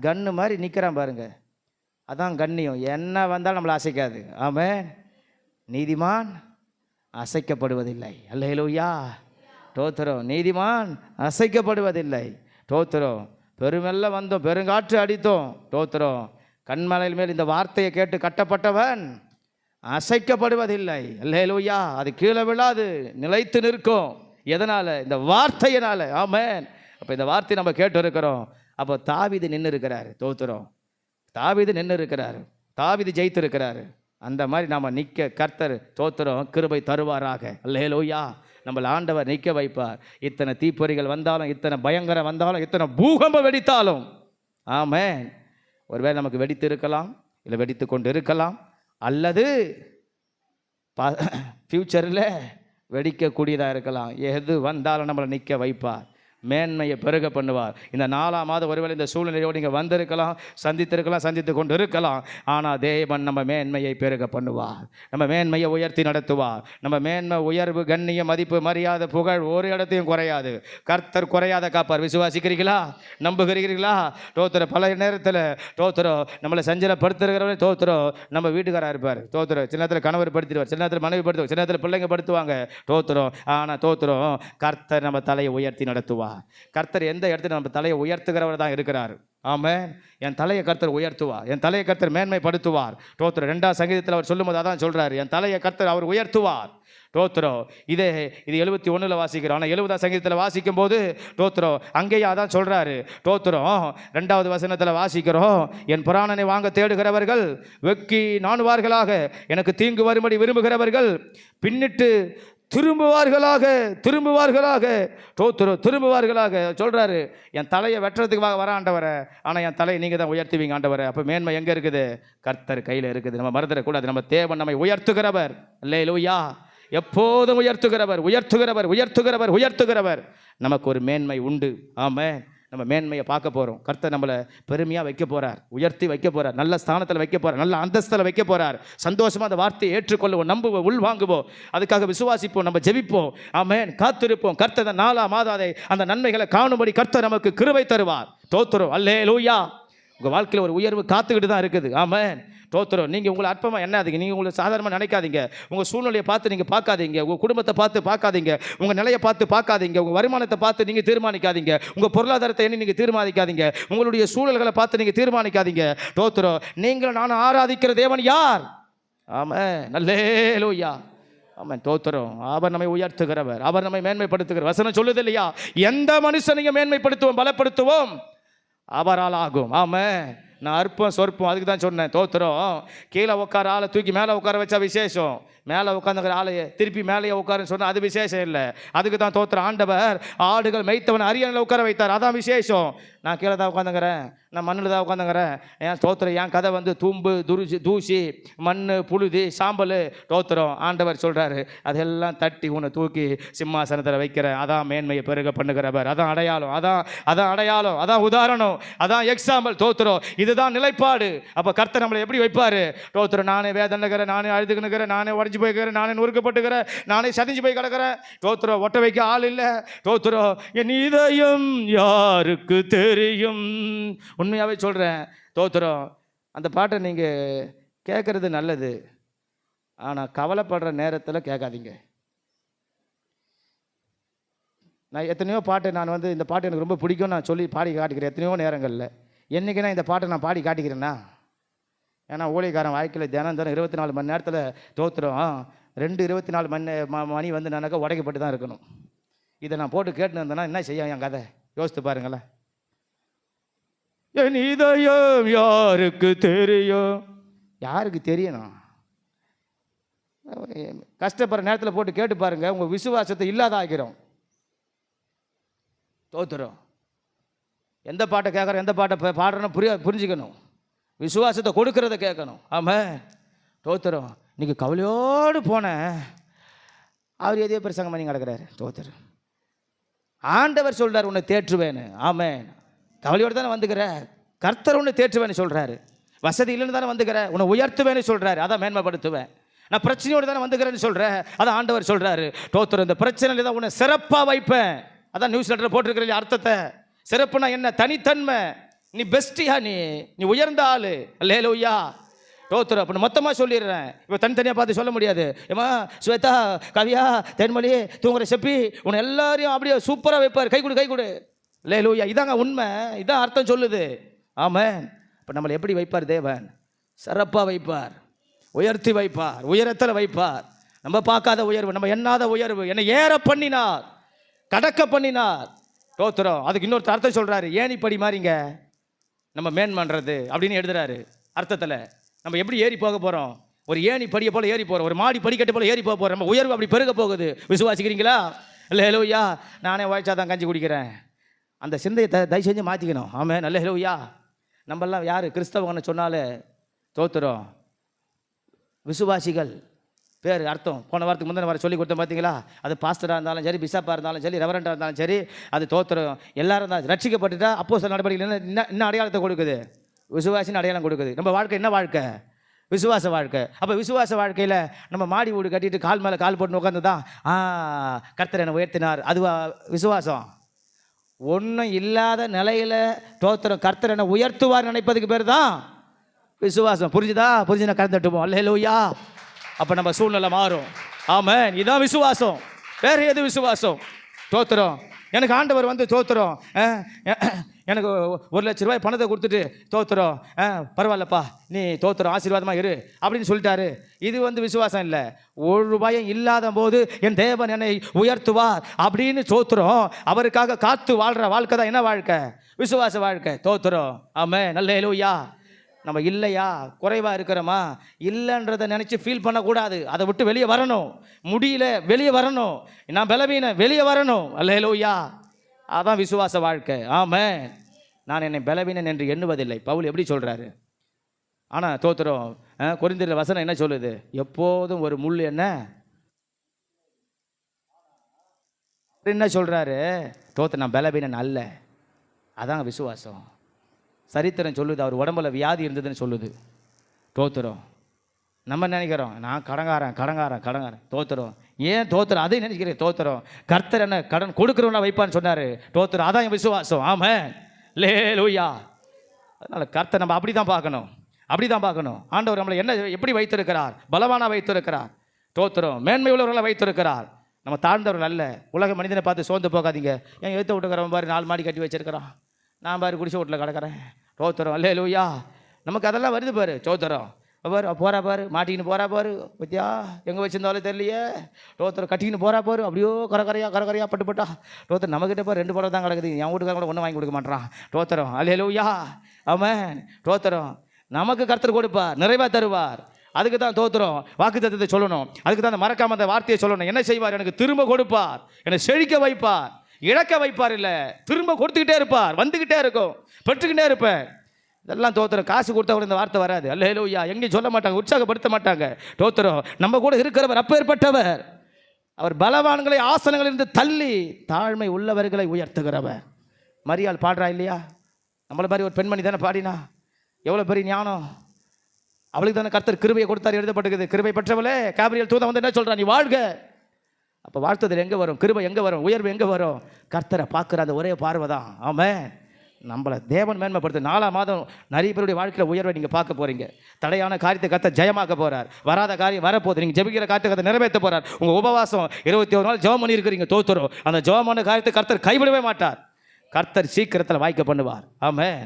கன்று மாதிரி நிற்கிறான் பாருங்க. அதான் கண்ணியம். என்ன வந்தாலும் நம்மளை அசைக்காது. ஆமென். நீதிமான் அசைக்கப்படுவதில்லை. அல்லேலூயா. தோத்துறோம். நீதிமான் அசைக்கப்படுவதில்லை. தோத்துறோம். பெருமெல்ல வந்தோம், பெருங்காற்று அடித்தோம். தோத்துறோம். கண்மலையில் மேல் இந்த வார்த்தையை கேட்டு கட்டப்பட்டவன் அசைக்கப்படுவதில்லை. அல்லேலூயா. அது கீழே விழாது, நிலைத்து நிற்கும். எதனால்? இந்த வார்த்தையினால. ஆமென். அப்போ இந்த வார்த்தை நம்ம கேட்டு இருக்கிறோம். அப்போ தாவீது நின்று இருக்கிறாரு. தோத்துறோம். தாவீது நின்று இருக்கிறாரு. தாவீது ஜெயித்து இருக்கிறாரு. அந்த மாதிரி நாம் நிற்க கர்த்தர் தோத்துறோம் கிருபை தருவாராக. அல்லேலூயா. நம்மளை ஆண்டவர் நிற்க வைப்பார். இத்தனை தீப்பொறிகள் வந்தாலும், இத்தனை பயங்கரம் வந்தாலும், இத்தனை பூகம்பம் வெடித்தாலும், ஆமென், ஒருவேளை நமக்கு வெடித்து இருக்கலாம், இல்லை வெடித்து கொண்டு இருக்கலாம், அல்லது ஃப்யூச்சரில் வெடிக்கக்கூடியதாக இருக்கலாம். எது வந்தாலும் நம்மளை நிற்க வைப்பார், மேன்மையை பெருக பண்ணுவார். இந்த 4ஆம் மாதம் ஒருவேளை இந்த சூழ்நிலையோடு நீங்கள் வந்திருக்கலாம், சந்தித்து கொண்டு இருக்கலாம். ஆனால் தேவன் நம்ம மேன்மையை பெருக பண்ணுவார். நம்ம மேன்மையை உயர்த்தி நடத்துவார். நம்ம மேன்மை, உயர்வு, கண்ணிய, மதிப்பு, மரியாதை, புகழ் ஒரு இடத்தையும் குறையாது. கர்த்தர் குறையாத காப்பார். விசுவாசிக்கிறீர்களா? நம்புகிறீர்களா? தோத்துறோம். பல நேரத்தில் தோத்துறோம். நம்மளை சஞ்சலப்படுத்துகிறவரை தோத்துறோம். நம்ம வீட்டுக்காரா இருப்பார். தோத்துறோம். சில நேரத்தில் கணவர் படுத்திடுவார், சில நேரத்தில் மனைவி படுத்துவார், சில நேரத்தில் பிள்ளைங்க படுத்துவாங்க. தோத்துறோம். ஆனால் தோத்துறோம். கர்த்தர் நம்ம தலையை உயர்த்தி நடத்துவார். கர்த்தர் எந்த இடத்துல நம்ம தலையை உயர்த்துகிறவர் தான் இருக்கிறார். ஆமென். என் தலையை கர்த்தர் உயர்த்துவார், என் தலையை கர்த்தர் மேன்மைப்படுத்துவார். ஸ்தோத்திரம். 2ஆம் சங்கீதத்தில் அவர் சொல்லும்போது அதான் சொல்றாரு, என் தலையை கர்த்தர் அவர் உயர்த்துவார். ஸ்தோத்திரம். இது 71 வாசிக்கிறோம். ஆனால் 70ஆம் சங்கீதத்தில் வாசிக்கும் போது ஸ்தோத்திரம் அங்கேயும் அதான் சொல்றாரு. ஸ்தோத்திரம் 2வது வசனத்தில் வாசிக்கிறோம், என் பிராணனை வாங்க தேடுகிறவர்கள் வெக்கி நாணுவார்களாக, எனக்கு தீங்கு வரும்படி விரும்புகிறவர்கள் பின்னிட்டு திரும்புவார்களாக, திரும்புவார்களாக. ஸ்தோத்திரம். திரும்புவார்களாக சொல்றாரு. என் தலையை வெட்டுறதுக்கு வர ஆண்டவரை, ஆனால் என் தலையை நீங்கள் தான் உயர்த்துவீங்க ஆண்டவரை. அப்போ மேன்மை எங்கே இருக்குது? கர்த்தர் கையில் இருக்குது. நம்ம மறந்துடக்கூடாது. நம்ம தேவன் நம்மை உயர்த்துகிறவர். அல்லேலூயா. எப்போதும் உயர்த்துகிறவர், உயர்த்துகிறவர், உயர்த்துகிறவர், உயர்த்துகிறவர். நமக்கு ஒரு மேன்மை உண்டு. ஆமென். நம்ம மேன்மையை பார்க்க போகிறோம். கர்த்தர் நம்மளை பெருமையாக வைக்க போகிறார், உயர்த்தி வைக்க போகிறார், நல்ல ஸ்தானத்தில் வைக்க போகிறார், நல்ல அந்தஸ்தில் வைக்க போகிறார். சந்தோஷமாக அந்த வார்த்தையை ஏற்றுக்கொள்வோம், நம்புவோம், உள்வாங்குவோம், அதுக்காக விசுவாசிப்போம், நம்ம ஜெபிப்போம். ஆமென். காத்திருப்போம். கர்த்தர் மாதாதை அந்த நன்மைகளை காணும்படி கர்த்தர் நமக்கு கிருபை தருவார். ஸ்தோத்திரம். அல்லேலூயா. உங்கள் வாழ்க்கையில் ஒரு உயர்வு காத்துக்கிட்டு தான் இருக்குது. ஆமென். ஸ்தோத்திரம். நீங்கள் உங்களை அற்பமாக எண்ணாதீங்க, நீங்கள் உங்களை சாதாரணமாக நினைக்காதீங்க. உங்கள் சூழ்நிலையை பார்த்து நீங்கள் பார்க்காதீங்க, உங்கள் குடும்பத்தை பார்த்து பார்க்காதீங்க, உங்கள் நிலையை பார்த்து பார்க்காதீங்க, உங்கள் வருமானத்தை பார்த்து நீங்கள் தீர்மானிக்காதீங்க, உங்கள் பொருளாதாரத்தை எண்ணி நீங்கள் தீர்மானிக்காதீங்க, உங்களுடைய சூழல்களை பார்த்து நீங்கள் தீர்மானிக்காதீங்க. ஸ்தோத்திரம். நீங்கள் நான் ஆராதிக்கிற தேவன் யார்? ஆமென். அல்லேலூயா. ஆமென். ஸ்தோத்திரம். அவர் நம்மை உயர்த்துகிறவர், அவர் நம்மை மேன்மைப்படுத்துகிறவர். வசனம் சொல்லுது இல்லையா, எந்த மனுஷனையும் மேன்மைப்படுத்துவோம், பலப்படுத்துவோம், அவரால் ஆகும். ஆமென். நான் அற்பம் சொற்பம் அதுக்கு தான் சொன்னேன். ஸ்தோத்திரம். கீழே உட்கார ஆளை தூக்கி மேலே உட்கார வச்சா விசேஷம், மேலே உட்காந்துக்கிற ஆளையை திருப்பி மேலேயே உட்காருன்னு சொன்னால் அது விசேஷம் இல்லை. அதுக்கு தான் ஸ்தோத்திரம். ஆண்டவர் ஆடுகள் மேய்த்தவன் அரியணையில் உட்கார வைத்தார், அதான் விசேஷம். நான் கீழே தான் உட்காந்துங்கிறேன், நான் மண்ணில் தான் உட்காந்துங்கிறேன். என் ஸ்தோத்திரம். என் கதை வந்து தூம்பு தூசி மண் புழுதி சாம்பல். ஸ்தோத்திரம். ஆண்டவர் சொல்கிறாரு, அதெல்லாம் தட்டி உன்னை தூக்கி சிம்மாசனத்தில் வைக்கிறேன். அதான் மேன்மையை பெருக பண்ணுகிறவர், அதான் அடையாளம், அதான் அடையாளம், அதான் உதாரணம், அதான் எக்ஸாம்பிள். ஸ்தோத்திரம். இதுதான் நிலைப்பாடு. அப்போ கர்த்தர் நம்மளை எப்படி வைப்பார்? ஸ்தோத்திரம். நானே வேதனைக்கிறேன், நானே அழுதுக்குனுக்கிறேன், நானே உடஞ்சி போய்க்கிறேன், நானே நொறுக்கப்பட்டுக்கிறேன், நானே சதிஞ்சு போய் கிடக்கிறேன். ஸ்தோத்திரம். ஒட்ட வைக்க ஆள் இல்லை. ஸ்தோத்திரம். என் இதயம் யாருக்கு தெரியும்? உண்மையாகவே சொல்கிறேன். ஸ்தோத்திரம். அந்த பாட்டை நீங்கள் கேட்குறது நல்லது, ஆனால் கவலைப்படுற நேரத்தில் கேட்காதீங்க. நான் எத்தனையோ பாட்டு நான் வந்து இந்த பாட்டு எனக்கு ரொம்ப பிடிக்கும் நான் சொல்லி பாடி காட்டிக்கிறேன் எத்தனையோ நேரங்களில். என்றைக்குன்னா இந்த பாட்டை நான் பாடி காட்டிக்கிறேன்னா, ஏன்னா ஊழியக்காரன் வாழ்க்கையில் தினம் 24 மணி நேரத்தில் ஸ்தோத்திரம் 24 மணி வந்து நானாக்கா உடைக்கப்பட்டு தான் இருக்கணும். இதை நான் போட்டு கேட்டுன்னு இருந்தேன்னா என்ன செய்ய என் கதை யோசித்து பாருங்களேன். என் இதயம் யாருக்கு தெரியும்? யாருக்கு தெரியணும்? கஷ்டப்படுற நேரத்தில் போட்டு கேட்டு பாருங்க, உங்கள் விசுவாசத்தை இல்லாத ஆக்கிறோம். ஸ்தோத்திரம். எந்த பாட்டை கேட்குறோம், எந்த பாட்டை பாடுறோன்னு புரிஞ்சுக்கணும். விசுவாசத்தை கொடுக்கறத கேட்கணும். ஆமாம். ஸ்தோத்திரம். இன்றைக்கி கவலையோடு போனேன், அவர் எதையோ பிரசங்கம் பண்ணி கிடக்கிறாரு. ஸ்தோத்திரம். ஆண்டவர் சொல்கிறார் உன்னை தேற்றுவேன்னு. ஆமென். கவலையோடு தானே வந்துக்கிற, கர்த்தர் உன்னை தேற்றுவேன்னு சொல்கிறாரு. வசதி இல்லைன்னு தானே வந்துக்கிற, உன்னை உயர்த்துவேன்னு சொல்கிறாரு, அதான் மேன்மைப்படுத்துவேன். நான் பிரச்சனையோடு தானே வந்துக்கிறேன்னு சொல்கிறேன், அதான் ஆண்டவர் சொல்கிறாரு. ஸ்தோத்திரம். இந்த பிரச்சனையில் தான் உன்னை சிறப்பாக வைப்பேன். அதான் நியூஸ் லெட்டரில் போட்டிருக்கிற அர்த்தத்தை. சிறப்புனா என்ன? தனித்தன்மை. நீ பெஸ்டியா, நீ உயர்ந்த ஆள். அல்லேலூயா. ஸ்தோத்திரம். அப்போ மொத்தமாக சொல்லிடுறேன், இப்போ தனித்தனியாக பார்த்து சொல்ல முடியாது. ஏமா ஸ்வேதா, கவியா, தென்மொழி, தூங்குற செப்பி, உன்னை எல்லாரையும் அப்படியே சூப்பராக வைப்பார். கை கொடு. அல்லேலூயா. இதாங்க உண்மை, இதான் அர்த்தம் சொல்லுது. ஆமென். இப்போ நம்மளை எப்படி வைப்பார் தேவன்? சிறப்பாக வைப்பார், உயர்த்தி வைப்பார், உயரத்தில் வைப்பார். நம்ம பார்க்காத உயர்வு, நம்ம எண்ணாத உயர்வு, என்னை ஏற பண்ணினார், கடக்க பண்ணினார். ஸ்தோத்திரம். அதுக்கு இன்னொரு அர்த்தம் சொல்கிறாரு, ஏணிப்படி மாதிரிங்க நம்ம மேன்மன்றது அப்படின்னு எழுதுறாரு அர்த்தத்தில். நம்ம எப்படி ஏறி போக போகிறோம்? ஒரு ஏணி படியை போல் ஏறி போகிறோம், ஒரு மாடி படிக்கட்டு போல் ஏறி போக போகிறோம். நம்ம உயர்வு அப்படி பெருக போகுது. விசுவாசிக்கிறீங்களா? அல்லேலூயா. நானே வாய்ச்சா தான் கஞ்சி குடிக்கிறேன், அந்த சிந்தையை தயவு செஞ்சு மாற்றிக்கணும். ஆமென். அல்லேலூயா. நம்மெல்லாம் யார் கிறிஸ்தவங்கன்னு சொன்னாலே ஸ்தோத்திரம் விசுவாசிகள் பேர் அர்த்தம். போன வாரத்துக்கு முந்தின வாரம் சொல்லி கொடுத்தோம் பார்த்தீங்களா? அது பாஸ்டராக இருந்தாலும் சரி, பிஷப்பாக இருந்தாலும் சரி, ரெவரண்டாக இருந்தாலும் சரி, அது ஸ்தோத்திரம் எல்லாரும் தான் ரட்சிக்கப்பட்டுட்டா அப்போஸ்தலர் நடவடிக்கைகள் என்ன அடையாளத்தை கொடுக்குது? விசுவாசின்னு அடையாளம் கொடுக்குது. நம்ம வாழ்க்கை என்ன வாழ்க்கை? விசுவாச வாழ்க்கை. அப்போ விசுவாச வாழ்க்கையில் நம்ம மாடி வீடு கட்டிட்டு கால் மேலே கால் போட்டு உட்காந்து தான் கர்த்தர் என்னை உயர்த்தினார், அதுவா விசுவாசம்? ஒன்றும் இல்லாத நிலையில் ஸ்தோத்திரம் கர்த்தர் என்னை உயர்த்துவார் நினைப்பதுக்கு பேர் தான் விசுவாசம். புரிஞ்சுனா கறந்துட்டுப்போம். அல்லேலூயா. அப்போ நம்ம சூழ்நிலை மாறும். ஆமென். இதான் விசுவாசம். வேறு எது விசுவாசம்? ஸ்தோத்திரம். எனக்கு ஆண்டவர் வந்து ஸ்தோத்திரம் எனக்கு 1,00,000 ரூபாய் பணத்தை கொடுத்துட்டு தோத்துறோம், பரவாயில்லப்பா நீ தோத்துறோம் ஆசீர்வாதமாக இரு அப்படின்னு சொல்லிட்டாரு. இது விசுவாசம் இல்லை. 1 ரூபாயும் இல்லாத போது என் தேவன் என்னை உயர்த்துவார் அப்படின்னு தோத்துறோம். அவருக்காக காத்து வாழ்கிற வாழ்க்கை தான் என்ன வாழ்க்கை? விசுவாச வாழ்க்கை. தோத்துறோம். ஆமென். அல்லேலூயா. நம்ம இல்லையா, குறைவாக இருக்கிறோமா, இல்லைன்றதை நினச்சி ஃபீல் பண்ணக்கூடாது. அதை விட்டு வெளியே வரணும். முடியல, வெளியே வரணும். நான் பலவீனம், வெளியே வரணும். அல்லேலூயா. அதான் விசுவாச வாழ்க்கை. ஆமென். நான் என்னை பலவீனன் என்று எண்ணுவதில்லை. பவுல் எப்படி சொல்கிறாரு? ஆனால் தோத்துறோம். கொரிந்தியர் வசனம் என்ன சொல்லுது? எப்போதும் ஒரு முள் என்ன சொல்கிறாரு? தோத்து நான் பலவீனன் அல்ல. அதான் விசுவாசம். சரித்திரம் சொல்லுது, அவர் உடம்புல வியாதி இருந்ததுன்னு சொல்லுது. தோத்துறோம். நம்ம நினைக்கிறோம் நான் கடங்காரன். தோத்துறோம். ஏன் தோத்துறோம்? அதை நினைக்கிறேன். தோத்துறோம். கர்த்தர் என்ன கடன் கொடுக்குறவனா வைப்பான்னு சொன்னார். தோத்துறோம். அதான் என் விசுவாசம். ஆமென். அல்லேலூயா. அதனால் கர்த்தர் நம்ம அப்படி தான் பார்க்கணும். ஆண்டவர் நம்மளை எப்படி வைத்திருக்கிறார்? பலவானா வைத்திருக்கிறார். தோத்துறோம். மேன்மை உள்ளவர்களை வைத்திருக்கிறார். நம்ம தாழ்ந்தவர்கள் அல்ல. உலக மனிதனை பார்த்து சோர்ந்து போகாதீங்க. என் எழுத்த விட்டுக்கிறவன் பாரு 4 மாடி கட்டி வச்சிருக்கிறான், நான் பாரு குடிசை வீட்டில் கிடக்கிறேன். தோத்துறோம். அல்லேலூயா. நமக்கு அதெல்லாம் வருது பாரு. தோத்துறோம். பாரு போகிறா பாரு, மாட்டிக்கின்னு போகிறா பாரு, பத்தியா எங்கே வச்சிருந்தாலும் தெரியலையே. தோத்துறோம். கட்டிக்கின்னு போகிறா பாரு, அப்படியோ கரகரையா பட்டுப்பட்டா. தோத்துறோம். நம்மக்கிட்ட பாரு 2 படம் தான் கிடக்குது. என் வீட்டுக்கார கூட ஒன்றும் வாங்கி கொடுக்க மாட்டான். தோத்துறோம். அல்லேலூயா. ஆமென். தோத்துறோம். நமக்கு கர்த்தர் கொடுப்பார், நிறைவாக தருவார். அதுக்கு தான் தோத்துறோம். வாக்குத்தத்தத்தை சொல்லணும். அதுக்கு தான் மறக்காம அந்த வார்த்தையை சொல்லணும். என்ன செய்வார்? எனக்கு திரும்ப கொடுப்பார், என்னை செழிக்க வைப்பார், இழக்க வைப்பார். இல்லை, திரும்ப கொடுத்துக்கிட்டே இருப்பார், வந்துக்கிட்டே இருக்கும், பெற்றுக்கிட்டே இருப்பேன். இதெல்லாம் தோத்துறோம். காசு கொடுத்தவர் இந்த வார்த்தை வராது. அல்லேலூயா. எங்கேயும் சொல்ல மாட்டாங்க, உற்சாகப்படுத்த மாட்டாங்க. தோத்துறோம். நம்ம கூட இருக்கிறவர் அப்பேற்பட்டவர். அவர் பலவான்களை ஆசனங்களிலிருந்து தள்ளி தாழ்மை உள்ளவர்களை உயர்த்துகிறவர். மரியாள் பாடுறா இல்லையா? நம்மளை மாதிரி ஒரு பெண்மணி தானே பாடினா. எவ்வளோ பெரிய ஞானம்! அவளுக்கு தானே கர்த்தர் கிருபையை கொடுத்தார், எழுதப்பட்டிருக்குது. கிருபை பெற்றவளே, காபிரியல் தூதன் என்ன சொல்கிறான்? நீ வாழ்க. அப்போ வாழ்த்துதல் எங்கே வரும்? கிருபை எங்கே வரும்? உயர்வு எங்கே வரும்? கர்த்தரை பார்க்குற அந்த ஒரே பார்வை தான். ஆமென். நம்மளை தேவன் மேன்மைப்படுத்த 4ஆம் மாதம் நிறைய பேருடைய வாழ்க்கையில் உயர்வை நீங்கள் பார்க்க போகிறீங்க. தடையான காரியத்தை கர்த்தர் ஜெயமாக்க போகிறார். வராத காரியம் வரப்போகுது. நீங்கள் ஜெபிக்கிற காரியத்தை கர்த்தர் நிறைவேற்ற போகிறார். உங்கள் உபவாசம் 21 நாள் ஜெபம் பண்ணி இருக்கிறீங்க. தோத்துறோம். அந்த ஜெபமான காரியத்தை கர்த்தர் கைவிடவே மாட்டார். கர்த்தர் சீக்கிரத்தில் வாய்க்க பண்ணுவார். ஆமென்.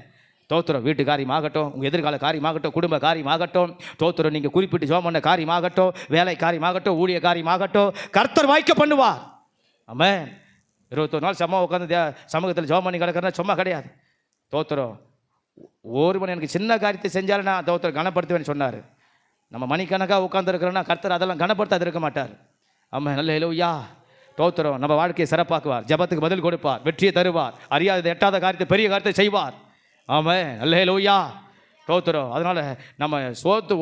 தோத்துறோம். வீட்டு காரியமாகட்டும், உங்கள் எதிர்கால காரியமாகட்டும், குடும்ப காரியமாகட்டும், தோத்துறோம். நீங்கள் குறிப்பிட்டு ஜெபம் பண்ண காரியமாகட்டும், வேலை காரியமாகட்டும், ஊழிய காரியமாகட்டும், கர்த்தர் வாய்க்க பண்ணுவார். ஆமென். 21 நாள் உட்காந்து சமூகத்தில் ஜெபம் பண்ணி கிடக்கிறனா சும்மா கிடையாது. தோத்துறோம். ஒருவன் எனக்கு சின்ன காரியத்தை செஞ்சாலும் நான் தோத்துறோம் கனப்படுத்துவேன்னு சொன்னார். நம்ம மணிக்கணக்காக உட்காந்துருக்கிறோன்னா கர்த்தர் அதெல்லாம் கனப்படுத்தாது இருக்க மாட்டார். ஆமாம். அல்லேலூயா. தோத்துறோம். நம்ம வாழ்க்கையை சிறப்பாக்குவார், ஜெபத்துக்கு பதில் கொடுப்பார், வெற்றியை தருவார், அறியாத எட்டாத காரியத்தை பெரிய காரியத்தை செய்வார். ஆமென். அல்லேலூயா. தோத்துறோம். அதனால் நம்ம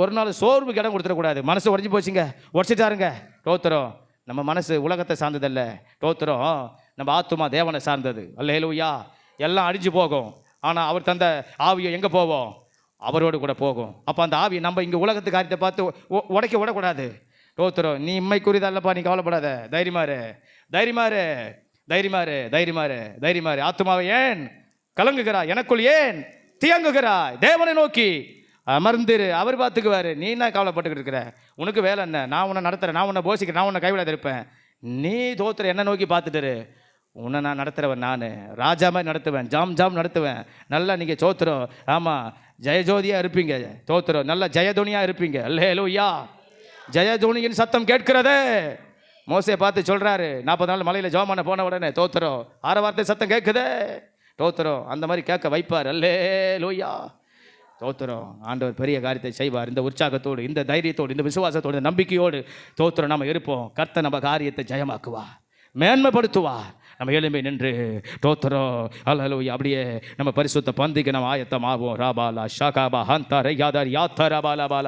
ஒரு நாள் சோர்வுக்கு இடம் கொடுத்துடக்கூடாது. மனசு உடஞ்சி போச்சுங்க, உடச்சிட்டாருங்க. தோத்துறோம். நம்ம மனசு உலகத்தை சார்ந்ததல்ல. தோத்துறோம். நம்ம ஆத்துமா தேவனை சார்ந்தது. அல்லேலூயா. எல்லாம் அழிஞ்சு போகும். ஆனால் அவர் தந்த ஆவியை எங்கே போவோம்? அவரோடு கூட போகும். அப்போ அந்த ஆவி நம்ம இங்கே உலகத்து காரியத்தை பார்த்து உடைக்க விடக்கூடாது. தோத்துறோம். நீ இம்மைக்குரியதல்லப்பா, நீ கவலைப்படாத, தைரியமாரு. ஆத்துமாவை ஏன் கலங்குகிறாய்? எனக்குள் ஏன் தியங்குகிறாய்? தேவனை நோக்கி அமர்ந்திரு, அவர் பார்த்துக்குவார். நீ என்ன கவலைப்பட்டுக்கிட்டு இருக்கிற? உனக்கு வேலை என்ன? நான் உன்னை நடத்துகிறேன், நான் உன்னை போசிக்கிறேன், நான் உன்னை கைவிடாத இருப்பேன். நீ தோத்துற என்ன நோக்கி பார்த்துட்டுரு. உன்னை நான் நடத்துகிறவன், நான் ராஜா மாதிரி நடத்துவேன், ஜாம் நடத்துவேன். நல்லா நீங்கள் தோத்துறோம். ஆமாம், ஜெயஜோதியாக இருப்பீங்க. தோத்துறோம். நல்லா ஜெயதோனியாக இருப்பீங்க. அல்லேலூயா. ஜெயதோனியின் சத்தம் கேட்கிறதே. மோசே பார்த்து சொல்கிறாரு, 40 நாள் மலையில் ஜெபமான போன உடனே தோத்துறோம், ஆரவார்த்தை சத்தம் கேட்குதே. தோத்துறோம். அந்த மாதிரி கேட்க வைப்பார். அல்லேலூயா. தோத்துறோம். ஆண்டவர் பெரிய காரியத்தை செய்வார். இந்த உற்சாகத்தோடு, இந்த தைரியத்தோடு, இந்த விசுவாசத்தோடு, இந்த நம்பிக்கையோடு தோத்துறோம் நம்ம இருப்போம். கர்த்தர் நம்ம காரியத்தை ஜெயமாக்குவார், மேன்மைப்படுத்துவார். நம்ம எலும்பை நின்று தோத்துறோம். அல்லேலூயா. அப்படியே நம்ம பரிசுத்த பந்திக்கு நம்ம ஆயத்தமாகும். ராபாலா ஷாகாபா ஹந்தா ரையாதர் யாத்தரபாலா பாலா